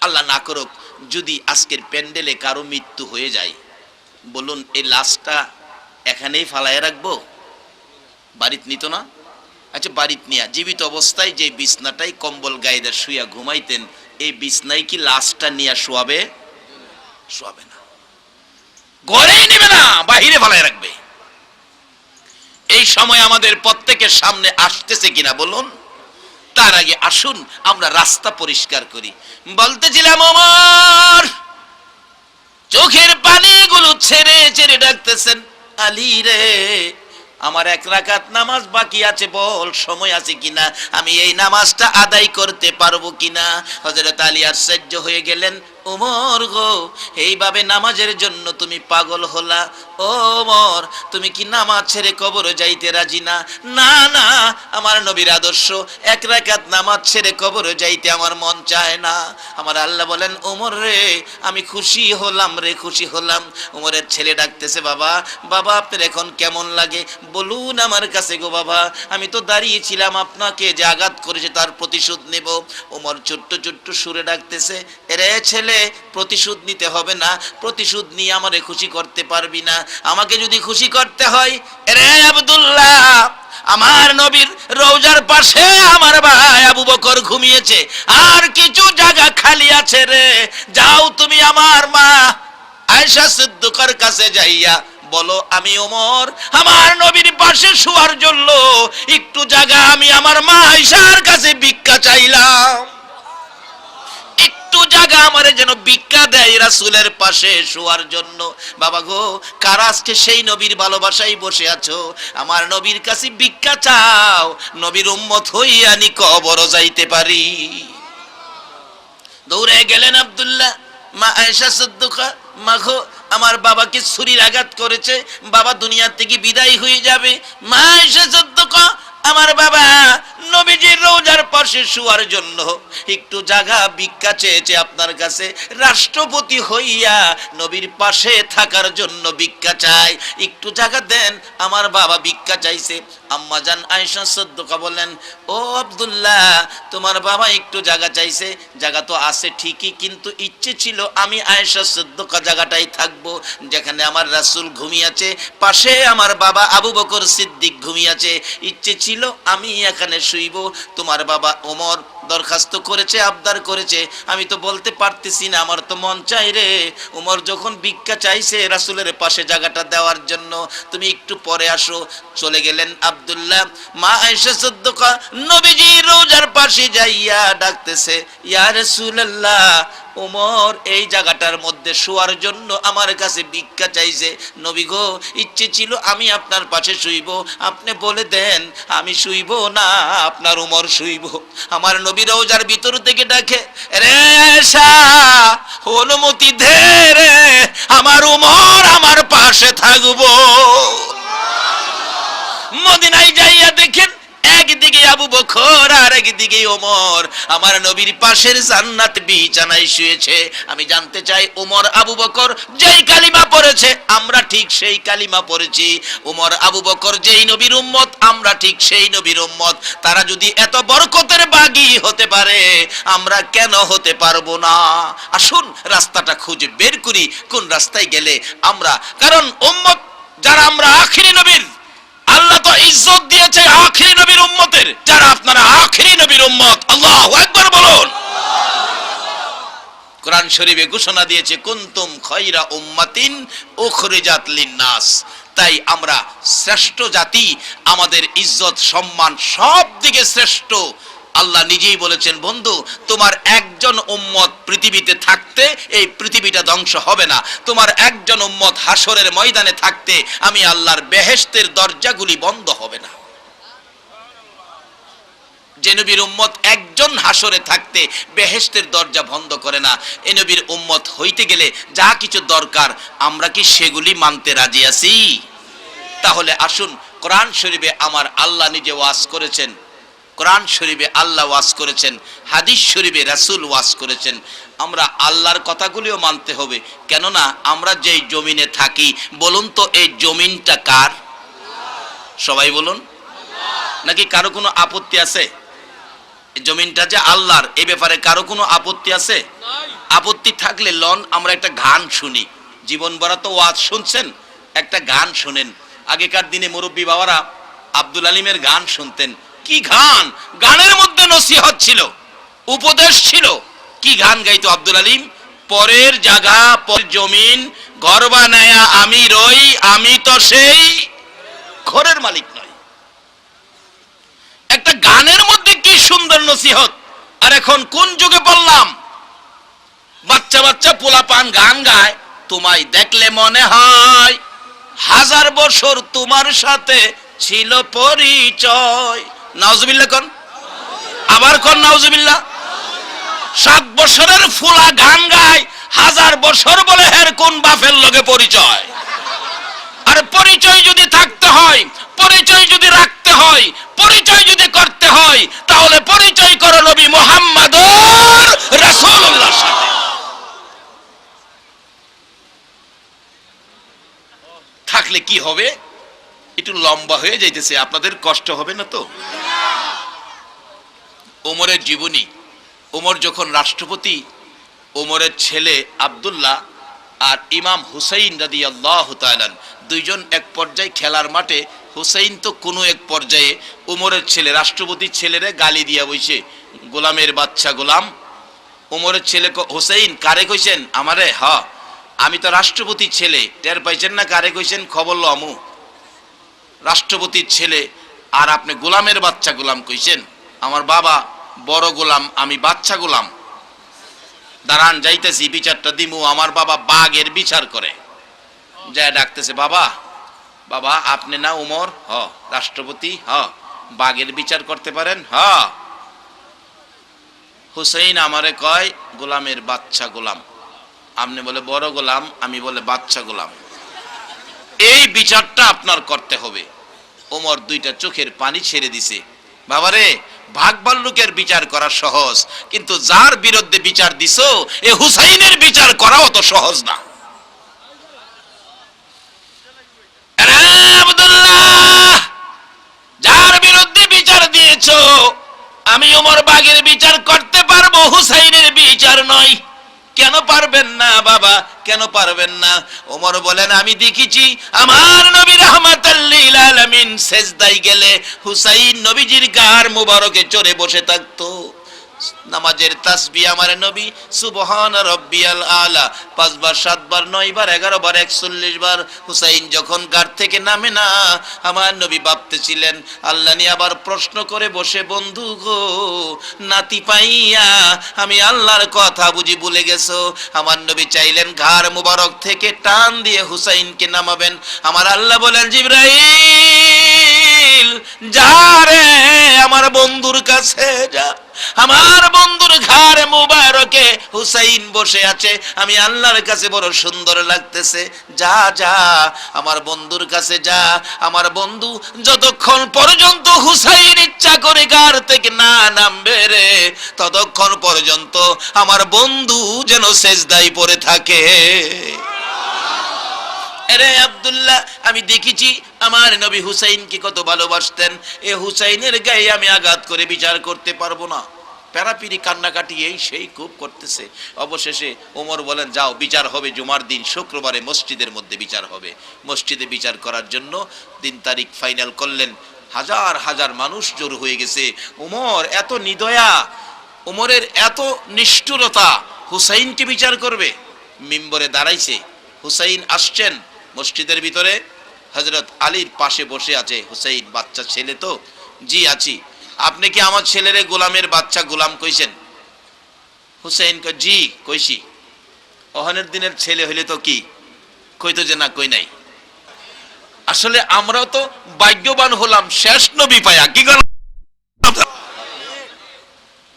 আল্লাহ না করুক, যদি আজকের প্যান্ডেলে কারো মৃত্যু হয়ে যায়, বলুন এই লাশটা এখানেই ফালায় রাখবো? বাড়িতে নিত না? আচ্ছা, বাড়িতে নিয়া জীবিত অবস্থায় যে বিছনাটাই কম্বল গায়ে দিয়ে শুয়া ঘুমাইতেন, এই বিছনায় কি লাশটা নিয়ে শোয়াবে? শোয়াবে না, ঘরেই নেবে না, বাহিরে ফালায় রাখবে। এই সময় আমাদের প্রত্যেকের সামনে আসতেছে কিনা বলুন? তার আগে আসুন আমরা রাস্তা পরিষ্কার করি। বলতেছিলাম, ওমর চোখের পানিগুলো ছেড়ে ছেড়ে ডাকতেছেন, আলী রে, আমার এক রাকাত নামাজ বাকি আছে, বল সময় আছে কিনা, আমি এই নামাজটা আদায় করতে পারবো কিনা। হযরত আলী আশ্চর্য হয়ে গেলেন, ওমর গো, এইভাবে নামাজের জন্য তুমি পাগল হলা? ও ওমর, তুমি কি নামাজ ছেড়ে কবরে যাইতে রাজি না? না না, আমার নবীর আদর্শ, এক রাকাত নামাজ ছেড়ে কবরে যাইতে আমার মন চায় না। আমার আল্লাহ বলেন, ওমর রে, আমি খুশি হলাম রে, খুশি হলাম। ওমরের ছেলে ডাকতেছে, বাবা আপনার এখন কেমন লাগে বলুন আমার কাছে গো বাবা, আমি তো দাঁড়িয়েছিলাম আপনাকে যে আঘাত করেছে তার প্রতিশোধ নেব। ওমর ছোট্ট সুরে ডাকতেছে, রে ছেলে, প্রতিশোধ নিতে হবে না, প্রতিশোধ নিয়ে আমারে খুশি করতে পারবি না। আমাকে যদি খুশি করতে হয়, রে আব্দুল্লাহ, আমার নবীর রওজার পাশে আমার ভাই আবু বকর ঘুমিয়েছে, আর কিছু জায়গা খালি আছে রে, যাও তুমি আমার মা আয়েশা সিদ্দিকার কাছে যাইয়া বলো, আমি ওমর আমার নবীর পাশে শোয়ার জন্য একটু জায়গা আমি আমার মা আয়েশার কাছে ভিক্ষা চাইলাম, একটু জায়গা আমারে যেন ভিক্ষা দেয় রাসূলের পাশে শোয়ার জন্য। বাবা গো, কারা আজকে সেই নবীর ভালোবাসায় বসে আছো, আমার নবীর কাছে ভিক্ষা চাও, নবীর উম্মত হইয়া নি কবর যাইতে পারি। দৌড়ে গেলেন আব্দুল্লাহ, মা আয়েশা সিদ্দিকা, মা গো, আমার বাবাকে ছুরির আঘাত করেছে, বাবা দুনিয়া থেকে বিদায় হয়ে যাবে। মা আয়েশা সিদ্দিকা, আমার বাবা নবীজির রওজার পাশে শোয়ার জন্য একটু জায়গা ভিক্ষা চেয়েছে আপনার কাছে। রাষ্ট্রপতি হইয়া নবীর পাশে থাকার জন্য ভিক্ষা চায়, একটু জায়গা দেন, আমার বাবা ভিক্ষা চাইছে। আম্মা জান আয়েশা সিদ্দিকা বলেন, ও আব্দুল্লাহ, তোমার বাবা একটু জায়গা চাইছে, জায়গা তো আছে ঠিকই, কিন্তু ইচ্ছে ছিল আমি আয়েশা সিদ্দিকা জায়গাটাই থাকবো যেখানে আমার রাসূল ঘুমিয়েছে, পাশে আমার বাবা আবু বকর সিদ্দিক ঘুমিয়েছে, ইচ্ছে ছিল আমি এখানে শুইব। তোমার বাবা ওমর দরখাস্ত করেছে, আবদার করেছে, আমি তো বলতে পারতেছি না, আমার তো মন চাই রে। ওমর যখন ভিক্ষা চাইছে রাসূলের পাশে জায়গাটা দেওয়ার জন্য, তুমি একটু পরে আসো। চলে গেলেন আব্দুল্লাহ। মা আয়েশা সিদ্দিকা নবীজি রওজার পাশে যাইয়া ডাকতেছে, ইয়া রাসূলুল্লাহ, ওমর এই জায়গাটার মধ্যে শোয়ার জন্য আমার কাছে ভিক্ষা চাইছে। নবী গো, ইচ্ছে ছিল আমি আপনার পাশে শুইব, আপনি বলে দেন আমি শুইব না আপনার ওমর শুইব। আমার নবী রওজার ভিতর থেকে ডাকে, রে আয়েশা, অনুমতি দে রে, আমার ওমর আমার পাশে থাকবো। মদিনায় যাইয়া দেখেন একদিকে আবু বকর আর একদিকে ওমর আমার নবীর পাশের জান্নাত বিছানায় শুয়েছে। আমি জানতে চাই, ওমর আবু বকর যেই কালিমা পড়েছে আমরা ঠিক সেই কালিমা পড়েছি, ওমর আবু বকর যেই নবীর উম্মত আমরা ঠিক সেই নবীর উম্মত। তারা যদি এত বরকতের বাগী হতে পারে, আমরা কেন হতে পারবো না? আসুন রাস্তাটা খুঁজে বের করি, কোন রাস্তায় গেলে আমরা, কারণ উম্মত যারা আমরা আখিরি নবীর, আল্লাহ তো ইজ্জত দিয়েছে আখিরি নবীর উম্মতের, যারা আপনারা আখিরি নবীর উম্মত। আল্লাহু আকবার বলুন। কোরআন শরীফে ঘোষণা দিয়েছে, কুনতুম খায়রা উম্মাতিন উখরিজাত লিন-নাস। তাই আমরা শ্রেষ্ঠ জাতি, আমাদের ইজ্জত সম্মান সব দিকে শ্রেষ্ঠ। আল্লাহ নিজেই বলেছেন, বন্ধু তোমার একজন উম্মত পৃথিবীতে থাকতে এই পৃথিবীটা ধ্বংস হবে না, তোমার একজন উম্মত হাসরের ময়দানে থাকতে আমি আল্লাহর বেহেশতের দরজাগুলি বন্ধ হবে না। যে নবীর উম্মত একজন হাসরে থাকতে বেহেশতের দরজা বন্ধ করে না, এ নবীর উম্মত হইতে গেলে যা কিছু দরকার আমরা কি সেগুলি মানতে রাজি আছি? তাহলে আসুন, কোরআন শরীফে আমার আল্লাহ নিজে ওয়াজ করেছেন, কোরআন শরীফে আল্লাহ ওয়াজ করেছেন, হাদিস শরীফে রাসূল ওয়াজ করেছেন, আমরা আল্লাহর কথাগুলিও মানতে হবে। কেননা আমরা যেই জমিনে থাকি, বলুন তো এই জমিনটা কার? সবাই বলুন। নাকি কারো কোনো আপত্তি আছে? জমিনটা যে আল্লাহর, এই ব্যাপারে কারো কোনো আপত্তি আছে? আপত্তি থাকলে লন আমরা একটা গান শুনি। জীবন ভরা তো ওয়াজ শুনছেন, একটা গান শুনেন। আগেকার দিনে মুরব্বী বাবারা আব্দুল আলিমের গান শুনতেন। কি গান! গানের মধ্যে নসিহত ছিল, উপদেশ ছিল। কি গান গাইতো আব্দুল আলিম? পরের জায়গা পর জমিন ঘর বানায়া আমি রই, আমি তো সেই ঘরের মালিক নয়। একটা গানের মধ্যে কি সুন্দর নসিহত! আর এখন কোন যুগে বললাম, বাচ্চা বাচ্চা পোলাপান গান গায়, তোমায় দেখলে মনে হয় 1000 বছর তোমার সাথে ছিল পরিচয়। নাউজুবিল্লাহ কোন, আবার কোন নাউজুবিল্লাহ। 7 বছরের ফুলা গান গায়, 1000 বছর বলে হের কোন বাপের লগে পরিচয়। আর পরিচয় যদি থাকতে হয়, পরিচয় যদি রাখতে হয়, পরিচয় যদি করতে হয়, তাহলে পরিচয় করো নবী মুহাম্মদুর রাসূলুল্লাহর সাথে। থাকলে কি হবে? একটু লম্বা হয়ে যাইতেছে, আপনাদের কষ্ট হবে না তো? ওমরের জীবনী। ওমর যখন রাষ্ট্রপতি, ওমরের ছেলে আব্দুল্লাহ আর ইমাম হুসাইন রাদিয়াল্লাহু তাআলা দুইজন এক পর্যায়ে খেলার মাঠে, হুসাইন তো কোনো এক পর্যায়ে ওমরের ছেলে, রাষ্ট্রপতির ছেলেরে গালি দিয়া বইছে, গোলামের বাচ্চা গোলাম। ওমরের ছেলে হুসাইন, কারে কইছেন? আমারে। হ, আমি তো রাষ্ট্রপতির ছেলে, টের পাইছেন না কারে কইছেন? খবর লো আমু, রাষ্ট্রপতির ছেলে, আর আপনি গোলামের বাচ্চা গোলাম কইছেন। আমার বাবা বড় গোলাম, আমি বাচ্চা গোলাম। দাঁড়ান যাইতেছি, বিচারটা দিমু। আমার বাবা বাঘের বিচার করে, যা ডাকতেছে, বাবা বাবা আপনি না উমর? হ। রাষ্ট্রপতি? হ। বাঘের বিচার করতে পারেন? হ। হুসাইন আমারে কয় গোলামের বাচ্চা গোলাম, আপনি বলে বড় গোলাম, আমি বলে বাচ্চা গোলাম। এই বিচারটা আপনার করতে হবে। ওমর দুইটা চোখের পানি ছেড়ে দিছে। বাবারে, ভাগ ভাল্লুকের বিচার করা সহজ, কিন্তু যার বিরুদ্ধে বিচার দিছো এ হুসাইনের বিচার করা অত সহজ না। আব্দুল্লাহ, যার বিরুদ্ধে বিচার দিয়েছো, আমি ওমর বাগের বিচার করতে পারবো, হুসাইনের বিচার নয়। কেন পারবেন না বাবা, কেন পারবেন না? ওমর বলেন, আমি দেখেছি আমার নবী রাহমাতাল লিল আলামিন সেজদায় গেলে হুসাইন নবীজির গার মুবারকে চড়ে বসে থাকতো। নামাজের তাসবিহ আমার নবী সুবহান রাব্বিয়াল আলা 5 বার 7 বার 9 বার 11 বার 41 বার। হুসাইন যখন গার থেকে নামে না, আমার নবী ভাবতেছিলেন আল্লাহ নিয়ে আবার প্রশ্ন করে বসে, বন্ধু গো নাতি পাইয়া আমি আল্লাহর কথা বুঝি ভুলে গেছো। আমার নবী চাইলেন গার মুবারক থেকে টান দিয়ে হুসাইনকে নামাবেন। আমার আল্লাহ বলেন, জিবরাইল যা রে আমার বন্ধুর কাছে যা, আমার বন্ধুর ঘাড় মুবারকে হুসাইন বসে আছে, আমি আল্লাহর কাছে বড় সুন্দর লাগতেছে, যা যা আমার বন্ধুর কাছে যা। আমার বন্ধু যতক্ষণ পর্যন্ত হুসাইন ইচ্ছা করে ঘাড় থেকে না নামবে রে, ততক্ষণ পর্যন্ত আমার বন্ধু যেন সেজদায় পড়ে থাকে। আরে আব্দুল্লাহ, আমি দেখেছি আমার নবী হুসাইনকে কত ভালোবাসতেন। এ হুসাইনের গায়ে আমি আঘাত করে বিচার করতে পারবো না। প্যারাপিরি কান্নাকাটি এই সেই খুব করতেছে। অবশেষে ওমর বলেন, যাও বিচার হবে জুমার দিন, শুক্রবারে মসজিদের মধ্যে বিচার হবে। মসজিদে বিচার করার জন্য দিন তারিখ ফাইনাল করলেন। হাজার হাজার মানুষ জড়ো হয়ে গেছে। ওমর এত নিদয়া, ওমরের এত নিষ্ঠুরতা, হুসাইনকে বিচার করবে। মিম্বরে দাঁড়াইছে, হুসাইন আসছেন মসজিদের ভিতরে, হযরত আলীর পাশে বসে আছে হুসাইন। বাচ্চা ছেলে তো, জি আছি। আপনি কি আমার ছেলেরে গোলামের বাচ্চা গোলাম কইছেন? হুসাইন কয়, জি কইছি। ওহনের দিনের ছেলে হইলে তো কি কইতো যে না কই নাই। আসলে আমরাও তো ভাগ্যবান হলাম শেষ নবী পায়া। কি গেল?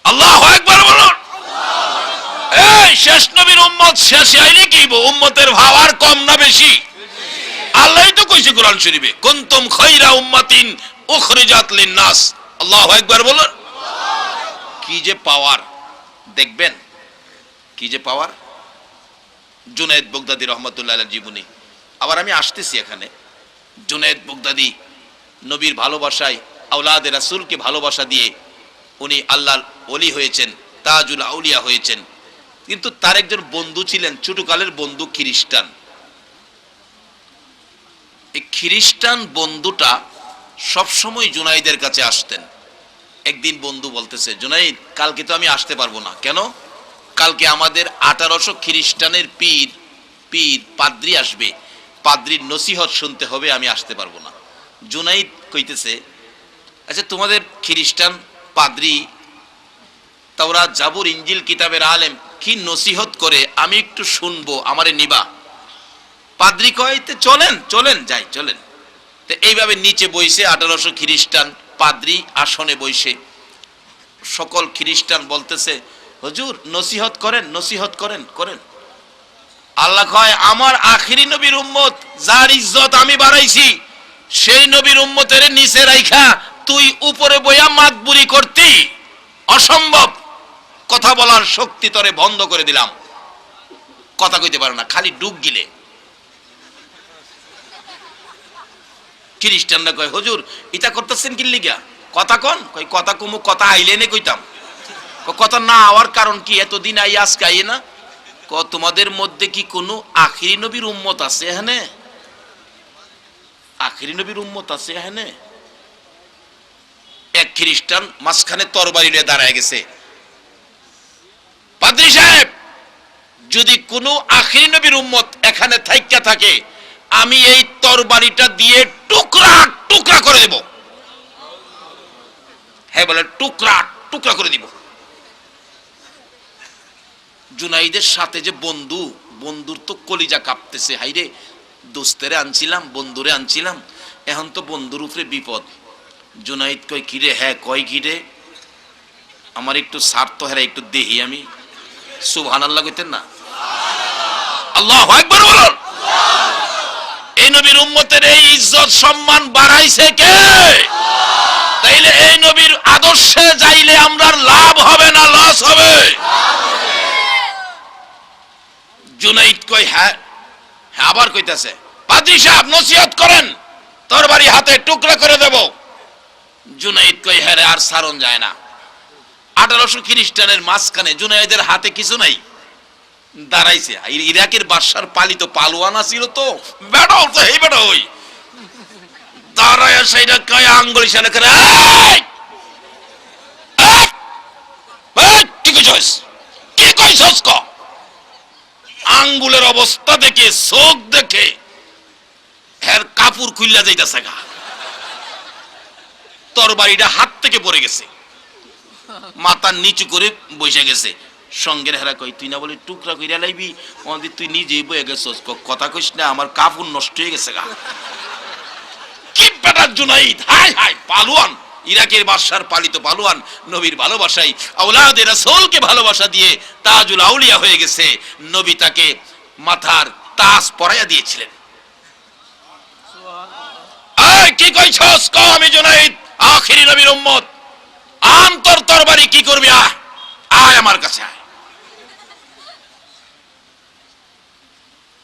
আল্লাহু আকবার বলুন। এই শেষ নবীর উম্মত শেষে আইলে কি উম্মতের ভাব আর কম না বেশি? আল্লাহই তো কইছে কোরআন শরীফে, কুনতুম খায়রা উম্মাতিন উখরিজাত লিন-নাস। আল্লাহু আকবার বলুন। কি যে পাওয়ার দেখবেন, কি যে পাওয়ার। জুনায়েদ বাগদাদী রহমাতুল্লাহ আলাইহির জীবনী। আবার আমি আসতেছি এখানে। জুনায়েদ বাগদাদী নবীর ভালোবাসায়, আওলাদে রাসূলকে ভালোবাসা দিয়ে উনি আল্লাহর ওলি হয়েছেন, তাজুল আউলিয়া হয়েছেন। কিন্তু তার একজন বন্ধু ছিলেন, ছোটকালের বন্ধু, খ্রিস্টান। এই খ্রিস্টান বন্ধুটা সবসময় জুনাইদের কাছে আসতেন। একদিন বন্ধু বলতেছে, জুনাইদ কালকে তো আমি আসতে পারবো না। কেন? কালকে আমাদের 1800 খ্রিস্টানের পীর পাদ্রী আসবে, পাদ্রীর নসিহত শুনতে হবে, আমি আসতে পারবো না। জুনাইদ কইতেছে, আচ্ছা তোমাদের খ্রিস্টান পাদ্রী তাওরাত জাবুর ইনজিল কিতাবের আলেম কি নসিহত করে, আমি একটু শুনবো, আমারে নিবা? পাদ্রী কয়, চলেন চলেন যাই, চলেন। তো এইভাবে নিচে বইছে 1800 খ্রিস্টান, পাদ্রী আসনে বইছে। সকল খ্রিস্টান বলতেছে, হুজুর নসিহত করেন, নসিহত করেন, করেন। আল্লাহ কয়, আমার আখিরি নবীর উম্মত যার ইজ্জত আমি বাড়াইছি, সেই নবীর উম্মতের নিচে রাইখা তুই উপরে বইয়া মাতবুরি করতি, অসম্ভব। কথা বলার শক্তি তরে বন্ধ করে দিলাম। কথা কইতে পারে না, খালি ডুব গিলে। খ্রিস্টানরা কয়, হুজুর ইটা করতেছেন কি লিগা? কথা কন। কই কথা কমু, কথা আইলে নে কইতাম। কথা না হওয়ার কারণ কি? এতদিন আই আজকে আইয়ে না। তোমাদের মধ্যে কি কোনো আখিরি নবীর উম্মত আছে এখানে? আখিরি নবীর উম্মত আছে এখানে? এক খ্রিস্টান মাঝখানে তরবারি নিয়ে দাঁড়ায় গেছে। পাদ্রী সাহেব, যদি কোনো আখিরি নবীর উম্মত এখানে থাইকা থাকে, আমি এই তরবারিটা দিয়ে টুকরা টুকরা করে দেব। হ্যাঁ বলে, টুকরা টুকরা করে দিব। জুনাইদের সাথে যে বন্ধু, বন্ধুর তো কলিজা কাঁপতেছে। হাইরে, দোস্তেরে আনছিলাম, বন্ধুরে আনছিলাম, এখন তো বন্ধুর উপরে বিপদ। জুনাইদ কয়, কিরে? হ্যাঁ কয়, কিরে? আমার একটু স্বার্থ হেরা একটু দেহি আমি। সুবহানাল্লাহ কইতেন না? আল্লাহু আকবার বলুন। এই নবীর উম্মতের এই ইজ্জত সম্মান বাড়াইছে কে? তাইলে এই নবীর আদর্শে যাইলে আমরা লাভ হবে না লস হবে? জুনাইদ কই হ্যাঁ হ্যাঁ, আবার কইতাছে পাদ্রী সাহেব নসিহত করেন, তরবারি হাতে টুকরা করে দেব। জুনাইদ কই হ্যাঁ রে, আর সারণ যায় না। 1800 খ্রিস্টানের মাঝখানে জুনাইদের হাতে কিছু নাই, দাঁড়াইছে। ইরাকের বাদশার পালিত পালোয়ান ছিল তো, বেটা তো এই বেটা ওই দাঁড়ায় সেইটা কয় আঙ্গুল ইশারা করে, কি কইছস কি কইছস ক। আঙ্গুলের অবস্থা দেখে, চোখ দেখে এর কাপড় খুইলা যাইতাছে গা, তরবারিটা হাত থেকে পড়ে গেছে, মাথা নিচু করে বসে গেছে। সঙ্গের হেরা কই তুই না বলি টুকরা কইরা লাইবি, আমাদের তুই নিজেই বয়ে গেছস, কথা কইস না, আমার কাপড় নষ্ট হয়ে গেছে গা। কি বেটা জুনাইদ, হাই হাই পালোয়ান, ইরাকের বাদশার পালিত পালোয়ান, নবীর ভালোবাসায় আওলাদে রাসূলকে ভালোবাসা দিয়ে তাজুল আউলিয়া হয়ে গেছে। নবী তাকে মাথার তাজ পরাইয়া দিয়েছিলেন। এই কি কইছস ক, আমি জুনাইদ আখেরি নবীর উম্মত, আন্তর তরবারি কি করবি, আয় আমার কাছে আয়।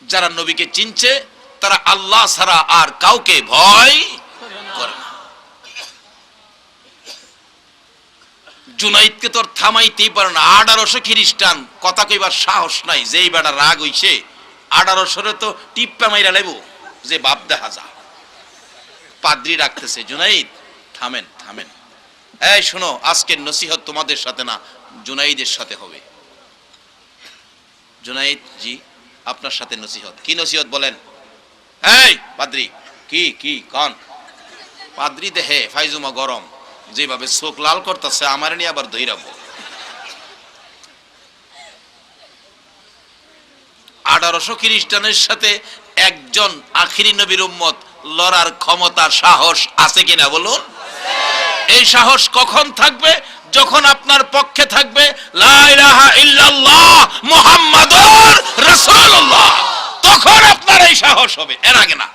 যারা নবীকে চিনছে তারা আল্লাহ ছাড়া আর কাউকে ভয় করে না। জুনাইদকে তোর থামাইতেই পারে না। 1800 খ্রিস্টান কথা কইবার সাহস নাই, যেই বেটা রাগ হইছে 1800 তো টিপ্পা মাইরা লাইব যে বাপ দেখা যা। পাদ্রী ডাকতেছে, জুনাইদ থামেন থামেন, এই শোনো, আজকের নসিহত তোমাদের সাথে না, জুনাইদের সাথে হবে। জুনাইদ জি, আপনার সাথে নসিহত। কি নসিহত বলেন? এই পাদ্রী, কি কি কন? পাদ্রী দেহে ফাইজুমা গরম, যেভাবে চোখ লাল করতেছে আমার নিয়ে আবার ধৈরাবো। 1800 খ্রিস্টানের সাথে একজন আখিরি নবীর উম্মত লড়ার ক্ষমতা সাহস আছে কিনা বলুন? এই সাহস কখন থাকবে? যখন আপনার পক্ষে থাকবে লা ইলাহা ইল্লাল্লাহ মুহাম্মাদুর রাসূলুল্লাহ, তখন আপনার এই সাহস হবে, এর আগে না।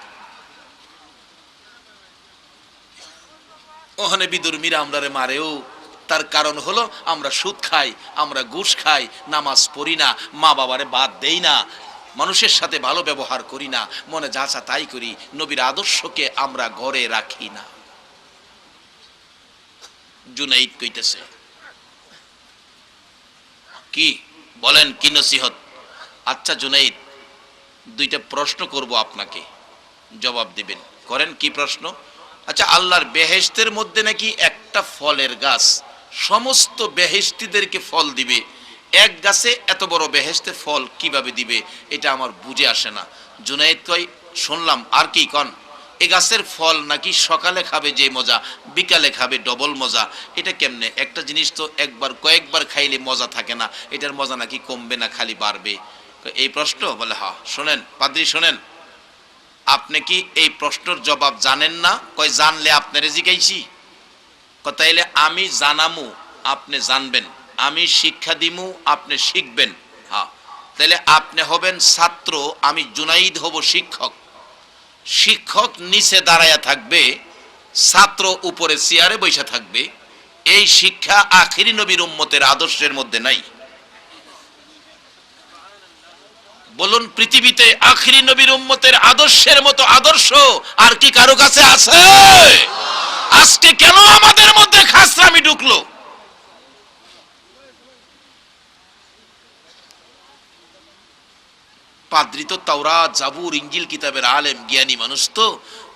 ওখানে বিদুর্মীরা আমরারে মারেও, তার কারণ হলো আমরা সুদ খাই, আমরা ঘুষ খাই, নামাজ পড়ি না, মা বাবারে বাদ দেই না, মানুষের সাথে ভালো ব্যবহার করি না, মনে যা চা তাই করি, নবীর আদর্শকে আমরা ঘরে রাখি না। জুনাইদ কইতেছে, কি বলেন, কি নসিহত? আচ্ছা জুনাইদ, দুইটা প্রশ্ন করব আপনাকে, জবাব দিবেন, করেন। কি প্রশ্ন? আচ্ছা, আল্লাহর বেহেশতের মধ্যে নাকি একটা ফলের গাছ সমস্ত বেহেশতিদেরকে ফল দিবে, এক গাছে এত বড় বেহেশতে ফল কিভাবে দিবে, এটা আমার বুঝে আসে না। জুনাইদ কই, শুনলাম, আর কি কন? এই গাছের ফল নাকি সকালে খাবে যে মজা, বিকালে খাবে ডবল মজা। এটা কেমনে? একটা জিনিস তো একবার কয়েকবার খাইলে মজা থাকে না, এটার মজা নাকি কমবে না, খালি বাড়বে। এই প্রশ্ন বলে, হ্যাঁ শোনেন পাদ্রী, শোনেন, আপনি কি এই প্রশ্নের জবাব জানেন না? কয় জানলে আপনারে জিজ্ঞাইছি। তাইলে আমি জানামু, আপনি জানবেন, আমি শিক্ষা দিমু, আপনি শিখবেন। হ্যাঁ, তাইলে আপনি হবেন ছাত্র, আমি জুনাইদ হব শিক্ষক। শিক্ষক নিচে দাঁড়ায়া থাকবে, ছাত্র উপরে চেয়ারে বসে থাকবে। এই শিক্ষা আখিরি নবীর উম্মতের আদর্শের মধ্যে নাই। বলুন, পৃথিবীতে আখিরি নবীর উম্মতের আদর্শের মতো আদর্শ আর কি কারো কাছে আছে? আজকে কেন আমাদের মধ্যে খাসরামি ঢুকলো? পাদ্রী তো তাওরাত, জাবুর, ইনজিল কিতাবের আলেম, জ্ঞানী মানুষ, তো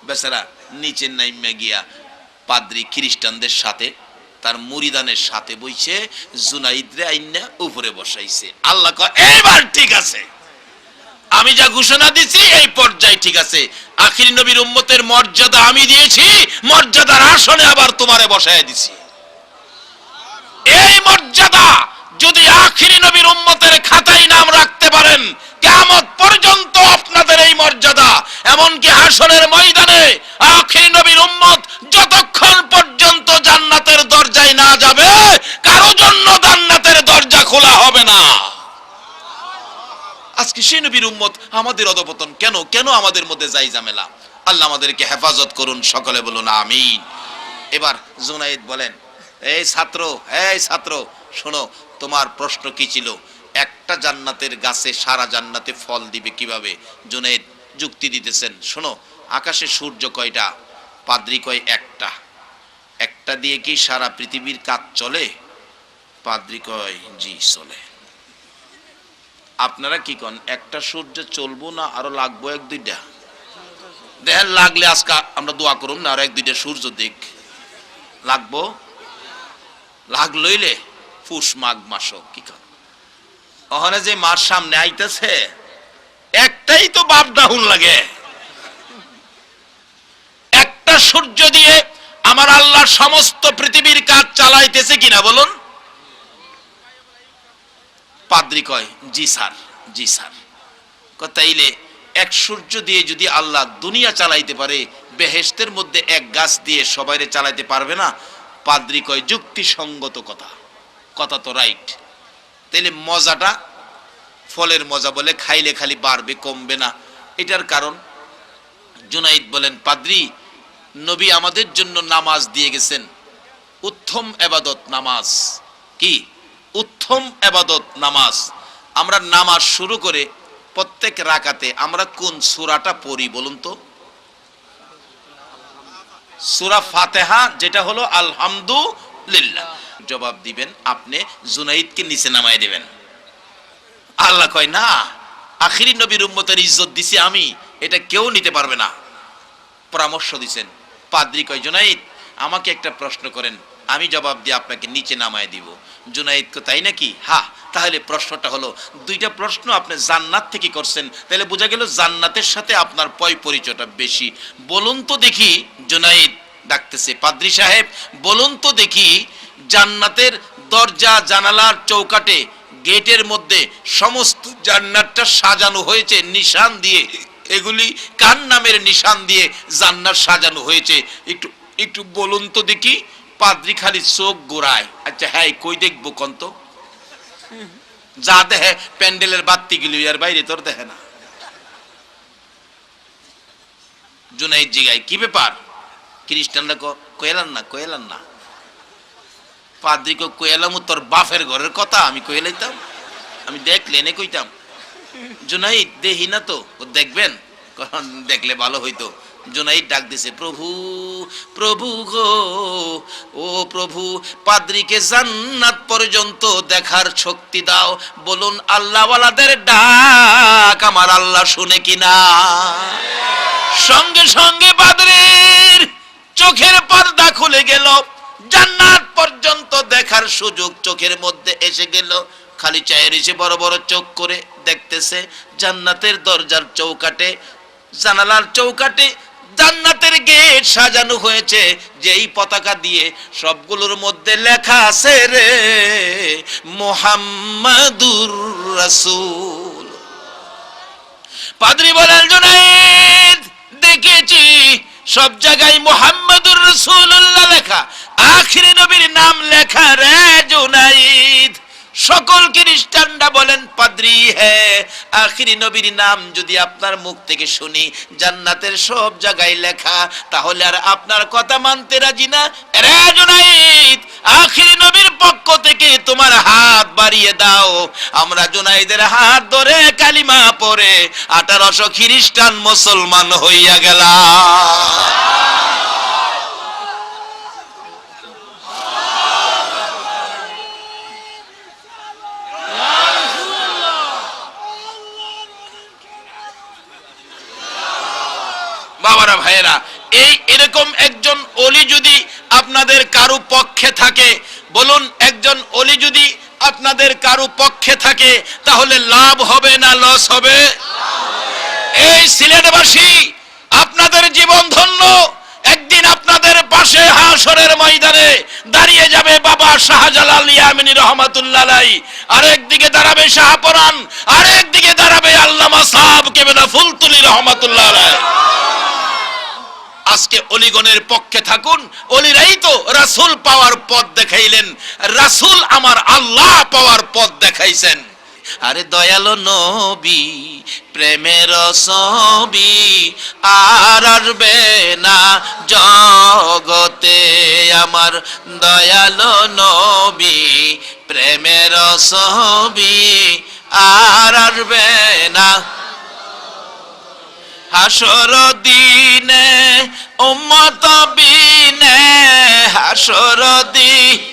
বেচারা নিচে নাইমা গিয়া পাদ্রী খ্রিস্টানদের সাথে, তার মুরিদানের সাথে বইছে, জুনাইদরে আইনা উপরে বসাইছে। আল্লাহ কয়, এইবার ঠিক আছে, আমি যা ঘোষণা দিছি এই পর্যায়ে ঠিক আছে। আখিরি নবীর উম্মতের মর্যাদা আমি দিয়েছি, মর্যাদার আসনে আবার তোমারে বসায় দিছি। এই মর্যাদা যদি আখিরি নবীর উম্মতের খাতায় নাম রাখতে পারেন, কিয়ামত পর্যন্ত আপনাদের এই মর্যাদা, এমনকি হাসরের ময়দানে আখিরি নবীর উম্মত যতক্ষণ পর্যন্ত জান্নাতের দরজায় না যাবে, কারো জন্য জান্নাতের দরজা খোলা হবে না। আজকে সেই নবীর উম্মত আমাদের অধপতন কেন? কেন আমাদের মধ্যে যাই ঝামেলা? আল্লাহ আমাদেরকে হেফাজত করুন, সকলে বলুন আমিন। এবার জুনাইদ বলেন, এই ছাত্র শোনো, তোমার প্রশ্ন কি ছিল? একটা জান্নাতের গাছে সারা জান্নাতে ফল দিবে কিভাবে? জুনাইদ যুক্তি দিতেছেন, শোনো, আকাশে সূর্য কয়টা? পাদ্রী কয় একটা দিয়ে কি সারা পৃথিবীর কাজ চলে? পাদ্রী কয় জি চলে। আপনারা কি কন, একটা সূর্য চলবো না আরো লাগবো এক দুইটা? দেখেন লাগলে আজকে আমরা দোয়া করুন না, আর এক দুইটা সূর্য দিক লাগবো, লাগলইলে পুষ মাঘ মাস কি কন, ওখানে যে মাস সামনে আইতেছে একটাই তো বাপ ডাহুন লাগে। একটা সূর্য দিয়ে আমার আল্লাহ সমস্ত পৃথিবীর কাজ চালাইতেছে কিনা বলুন? পাদ্রী কয় জি স্যার। তাইলে এক সূর্য দিয়ে যদি আল্লাহ দুনিয়া চালাইতে পারে, বেহেশতের মধ্যে এক গাছ দিয়ে সবাইরে চালাইতে পারবে না? পাদ্রী কয় যুক্তিসঙ্গত কথা তো রাইট। তাইলে মজাটা, ফলের মজা বলে খাইলে খালি বাড়বে কমবে না, এটার কারণ? জুনাইদ বলেন, পাদ্রী, নবী আমাদের জন্য নামাজ দিয়ে গেছেন, উত্তম ইবাদত নামাজ। কি উত্তম ইবাদত? নামাজ। আমরা নামাজ শুরু করে প্রত্যেক রাকাতে আমরা কোন সূরাটা পড়ি বলুন তো? সূরা ফাতিহা, যেটা হলো আলহামদুলিল্লাহ। জবাব দিবেন আপনি জুনাইদকে নিচে নামায় দিবেন। আল্লাহ কয় না, আখিরি নবীর উম্মতের ইজ্জত দিছি আমি, এটা কেউ নিতে পারবে না। পরামর্শ দিছেন। পাদ্রী কয়, জুনাইদ আমাকে একটা প্রশ্ন করেন, আমি জবাব দিয়ে আপনাকে নিচে নামায় দিব। জুনাইদ কয়, তাই নাকি? হ্যাঁ, তাহলে প্রশ্নটা হলো, দুইটা প্রশ্ন আপনি জান্নাত থেকে করছেন, তাহলে বোঝা গেল জান্নাতের সাথে আপনার পরিচয়টা বেশি। বলুন তো দেখি। জুনাইদ ডাকতেছে, পাদ্রী সাহেব বলুন তো দেখি, জান্নাতের দরজা জানালার চৌকাটে গেটের মধ্যে সমস্ত জান্নাতটা সাজানো হয়েছে নিশান দিয়ে, এগুলি কার নামের নিশান দিয়ে জান্নাত সাজানো হয়েছে? একটু বলুন তো দেখি। পাদ্রী খালি চোখ গোড়ায়। আচ্ছা হ্যাঁ, কই দেখবো কন্ত? যা দেখে প্যান্ডেলের বাতি গুলি, আর বাইরে তোর দেখে না। জুনাইদ জিগায়, কি ব্যাপার? খ্রিস্টানরা কয়েলান না। পাদ্রী কয়েলাম তোর বাপের ঘরের কথা আমি কয়েলাইতাম, আমি দেখলে এনে কইতাম। জুনাইদ দেখি না তো। দেখবেন, দেখলে ভালো হইতো। জুনাইদ ডাক দিছে, প্রভু গো, ও প্রভু, পাদ্রীকে জান্নাত পর্যন্ত দেখার শক্তি দাও। বলুন আল্লাহওয়ালাদের ডাক আমার আল্লাহ শুনে কিনা? সঙ্গে সঙ্গে পাদ্রীর চোখের পর্দা খুলে গেল, জান্নাত পর্যন্ত দেখার সুযোগ চোখের মধ্যে এসে গেল। খালি চায়ে রয়েছে, বড় বড় চোখ করে দেখতেছে জান্নাতের দরজার চৌকাটে, জানালার চৌকাটে জান্নাতের গেট সাজানো হয়েছে, যেই পতাকা দিয়ে সবগুলোর মধ্যে লেখা আছে রে মুহাম্মাদুর রাসূল। পাদ্রী বলেন, জুনাইদ দেখেছি সব জায়গায় মুহাম্মাদুর রাসূলুল্লাহ লেখা, আখিরি নবীর নাম লেখা রে জুনাইদ। সকল খ্রিস্টানরা বলেন, পাদ্রী হ্যাঁ, আখিরি নবীর নাম যদি আপনার মুখ থেকে শুনি জান্নাতের সব জায়গায় লেখা, তাহলে আর আপনার কথা মানতে রাজি না রে জুনাইদ। আখিরি নবীর পক্ষ থেকে তোমার হাত বাড়িয়ে দাও। আমরা জুনাইদের হাত ধরে কালিমা পড়ে 1800 খ্রিস্টান মুসলমান হইয়া গেলাম। বাবারা ভাইয়েরা, এরকম একজন ওলি যদি আপনাদের কারো পক্ষে থাকে, বলুন একজন ওলি যদি আপনাদের কারো পক্ষে থাকে, তাহলে লাভ হবে না লস হবে? এই সিলেটবাসী, আপনাদের জীবন ধন্য। একদিন আপনাদের পাশে হাশরের ময়দানে দাঁড়িয়ে যাবে বাবা শাহজালাল ইয়ামিনী রহমাতুল্লাহ আলাইহি, আরেকদিকে দাঁড়াবে শাহপরান, আরেকদিকে দাঁড়াবে আল্লামা সাহেব কেবলা ফুলতুলি রহমাতুল্লাহ আলাইহি। আজকে অলিগণের পক্ষে থাকুন। অলিরাই তো রাসূল পাওয়ার পথ দেখাইলেন, রাসূল আমার আল্লাহ পাওয়ার পথ দেখাইছেন। আরে দয়ালো নবী প্রেমের ছবি আর আসবে না জগতে আমার দয়ালো নবী প্রেমের ছবি আর আসবে না হাসর দিনে উম্মত বিনে হাসর দিনে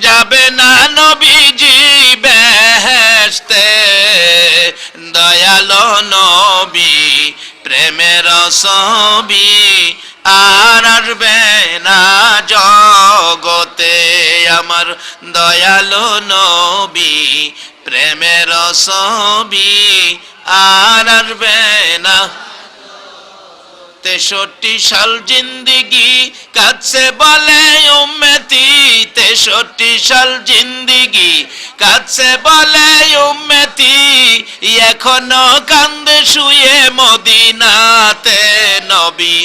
যাবে না নবীজি বেহেশতে দয়ালো নবী প্রেমের ছবি আর আসবে না জগতে আমার দয়ালো নবী প্রেমের ছবি আর আসবে না 63 সাল জিন্দিগি কাছে বলে উম্মতি 63 সাল জিন্দিগি কাছে বলে উম্মতি এখনো কান্দে শুয়ে মদিনাতে নবী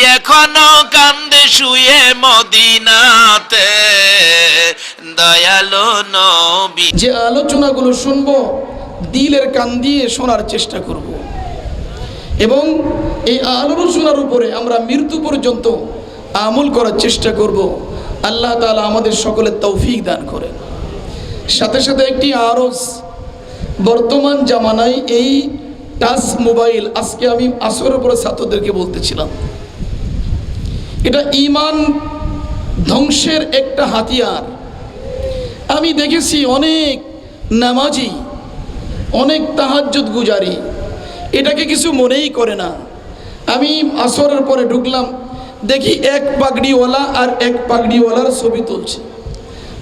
এখনো কান্দে শুয়ে মদিনাতে দয়ালো নবী যে আলোচনাগুলো শুনবো দিলের কান দিয়ে শোনার চেষ্টা করব এবং এই আলোচনার উপরে আমরা মৃত্যু পর্যন্ত আমল করার চেষ্টা করব আল্লাহ তাআলা আমাদের সকলের তৌফিক দান করেন সাথে সাথে একটি আরজ বর্তমান জামানায় এই টাচ মোবাইল আজকে আমি আসরের পরে ছাত্রদেরকে বলতেছিলাম এটা ঈমান ধ্বংসের একটা হাতিয়ার আমি দেখেছি অনেক নামাজি অনেক তাহাজ্জুদ গুজারি এটাকে কিছু মনেই করে না আমি আসরের পরে ঢুকলাম দেখি এক পাগড়িওয়ালা আর এক পাগড়িওয়ালার ছবি তুলছে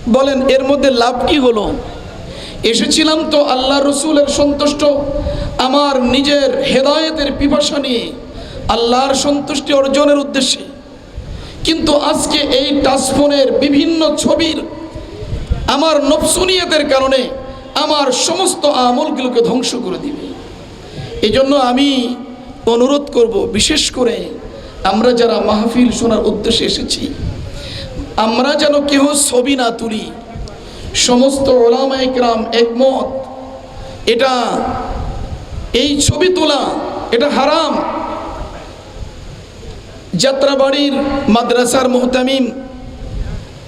বলেন এর মধ্যে লাভ কি হলো এসেছিলাম তো আল্লাহ রসুলের সন্তুষ্ট আমার নিজের হেদায়েতের পিপাসা নিয়ে আল্লাহর সন্তুষ্টি অর্জনের উদ্দেশ্যে কিন্তু আজকে এই টাচফোনের বিভিন্ন ছবির আমার নফসুনিয়তের কারণে আমার সমস্ত আমলগুলোকে ধ্বংস করে দিবে এই জন্য আমি অনুরোধ করব বিশেষ করে আমরা যারা মাহফিল শোনার উদ্দেশ্যে এসেছি আমরা যেন কেউ ছবি না তুলি সমস্ত ওলামা ইকরাম একমত এটা এই ছবি তোলা এটা হারাম যাত্রাবাড়ির মাদ্রাসার মুহতামিম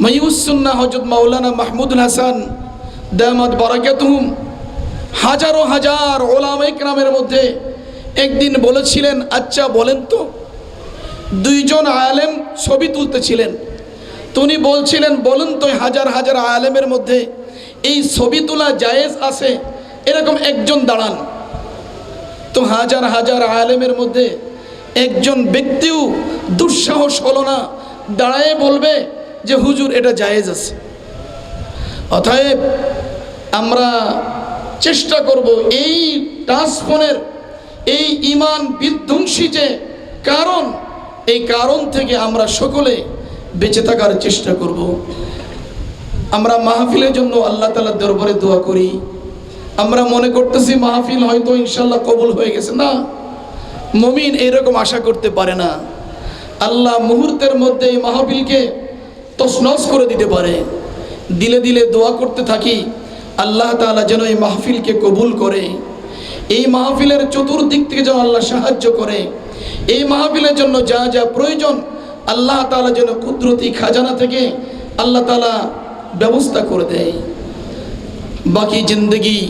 মাইউসুন্নাহ হযরত মাওলানা মাহমুদুল হাসান দামাত বারাকাতুহুম হাজারো হাজার ওলামা ইকরামের মধ্যে একদিন বলেছিলেন আচ্ছা বলেন তো দুইজন আলেম ছবি তুলতেছিলেন তিনি বলছিলেন বলেন তো হাজার হাজার আলেমের মধ্যে এই ছবি তোলা জায়েজ আছে এরকম একজন দাঁড়ান তো হাজার হাজার আলেমের মধ্যে একজন ব্যক্তিও দুঃসাহস হলো না দাঁড়ায় বলবে যে হুজুর এটা জায়েজ আছে অতএব আমরা চেষ্টা করব এই টাচফোনের এই ঈমান বিধ্বংসী যে কারণ এই কারণ থেকে আমরা সকলে বেঁচে থাকার চেষ্টা করব আমরা মাহফিলের জন্য আল্লাহ তাআলার দরবারে দোয়া করি আমরা মনে করতেছি মাহফিল হয়তো ইনশাআল্লাহ কবুল হয়ে গেছে না মুমিন এরকম আশা করতে পারে না আল্লাহ মুহূর্তের মধ্যে এই মাহফিলকে তছনছ করে দিতে পারে দিলে দিলে দোয়া করতে থাকি আল্লাহ তাআলা যেন এই মাহফিলকে কবুল করে এই মাহফিলের চতুর্দিক থেকে যেন আল্লাহ সাহায্য করে এই মাহফিলের জন্য যা যা প্রয়োজন আল্লাহ তাআলা যেন কুদরতি খাজানা থেকে আল্লাহ তাআলা ব্যবস্থা করে দেয় বাকি জিন্দগি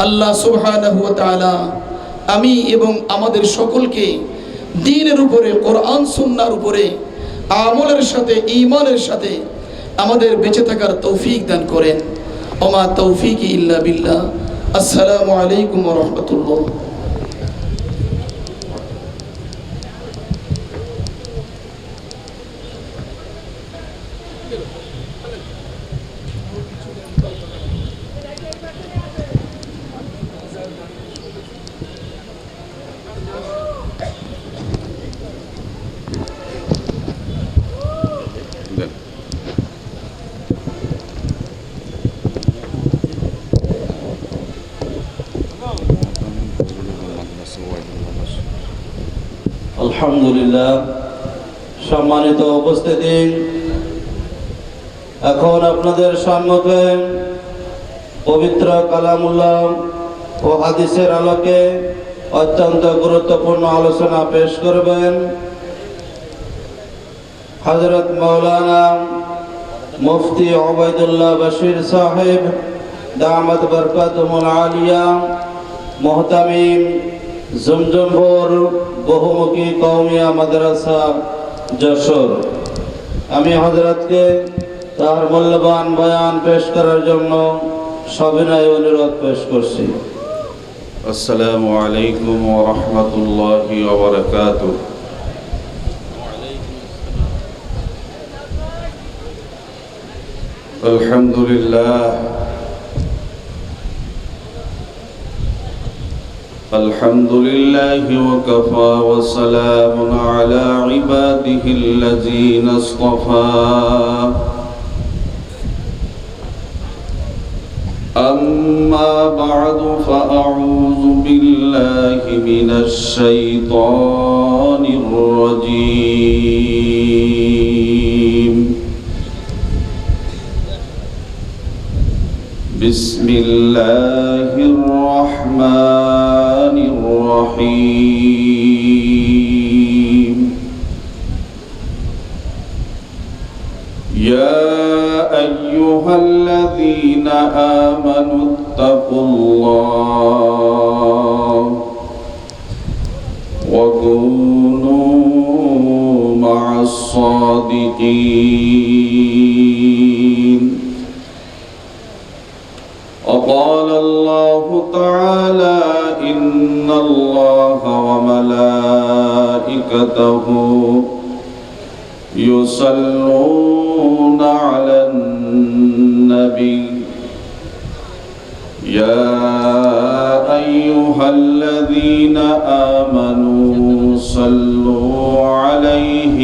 আল্লাহ সুবহানাহু ওয়া তাআলা আমি এবং আমাদের সকলকে দ্বীনের উপরে কোরআন সুন্নাহর উপরে আমলের সাথে ঈমানের সাথে আমাদের বেঁচে থাকার তৌফিক দান করেন ওমা তৌফিকি ইল্লা বিল্লাহ আসসালামু আলাইকুম ওয়া রাহমাতুল্লাহ আলহামদুলিল্লাহ সম্মানিত উপস্থিতি এখন আপনাদের সম্মুখে পবিত্র কালামুল্লাহ ও হাদিসের আলোকে অত্যন্ত গুরুত্বপূর্ণ আলোচনা পেশ করবেন হযরত মাওলানা মুফতি উবাইদুল্লাহ বশির সাহেব দামাত বরকাতুহুল আলিয়া মুহতামিম জমজমপুর বহুমুখী কওমিয়া মাদ্রাসা যশোর। আমি হযরতকে তার মূল্যবান বয়ান পেশ করার জন্য সবিনয় অনুরোধ পেশ করছি। السلام عليكم ورحمة الله وبركاته. الحمد لله وكفى وسلام على عباده الذين اصطفى. أما بعد فأعوذ بالله من الشيطان الرجيم. بسم الله الرحمن الرحيم. يا أيها الذين آمنوا اتقوا الله وكونوا مع الصادقين. وقال الله تعالى إن الله وملائكته يصلون على النبي يا أيها الذين آمنوا صلوا عليه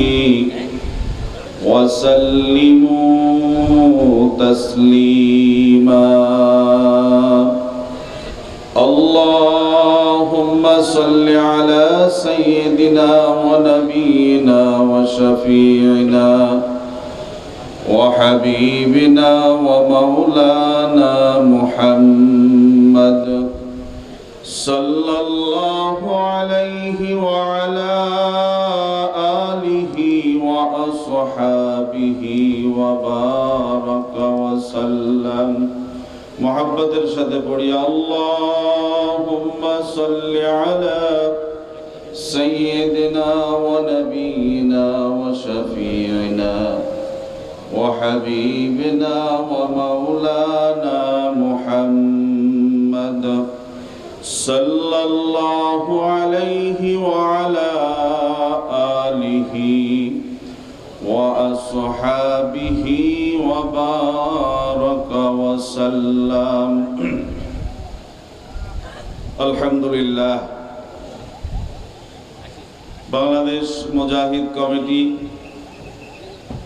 وسلموا تسليما. اللهم صل على سيدنا ونبينا وشفيعنا وحبيبنا ومولانا محمد صلى الله عليه وعلى آله وأصحابه وبارك وسلم. محبتের সাথে পড়ি اللهم صل على سيدنا ونبينا وشفيعنا وحبيبنا ومولانا محمد صلى الله عليه وعلى آله وأصحابه وبارك وسلم. আলহামদুলিল্লাহ, বাংলাদেশ মুজাহিদ কমিটি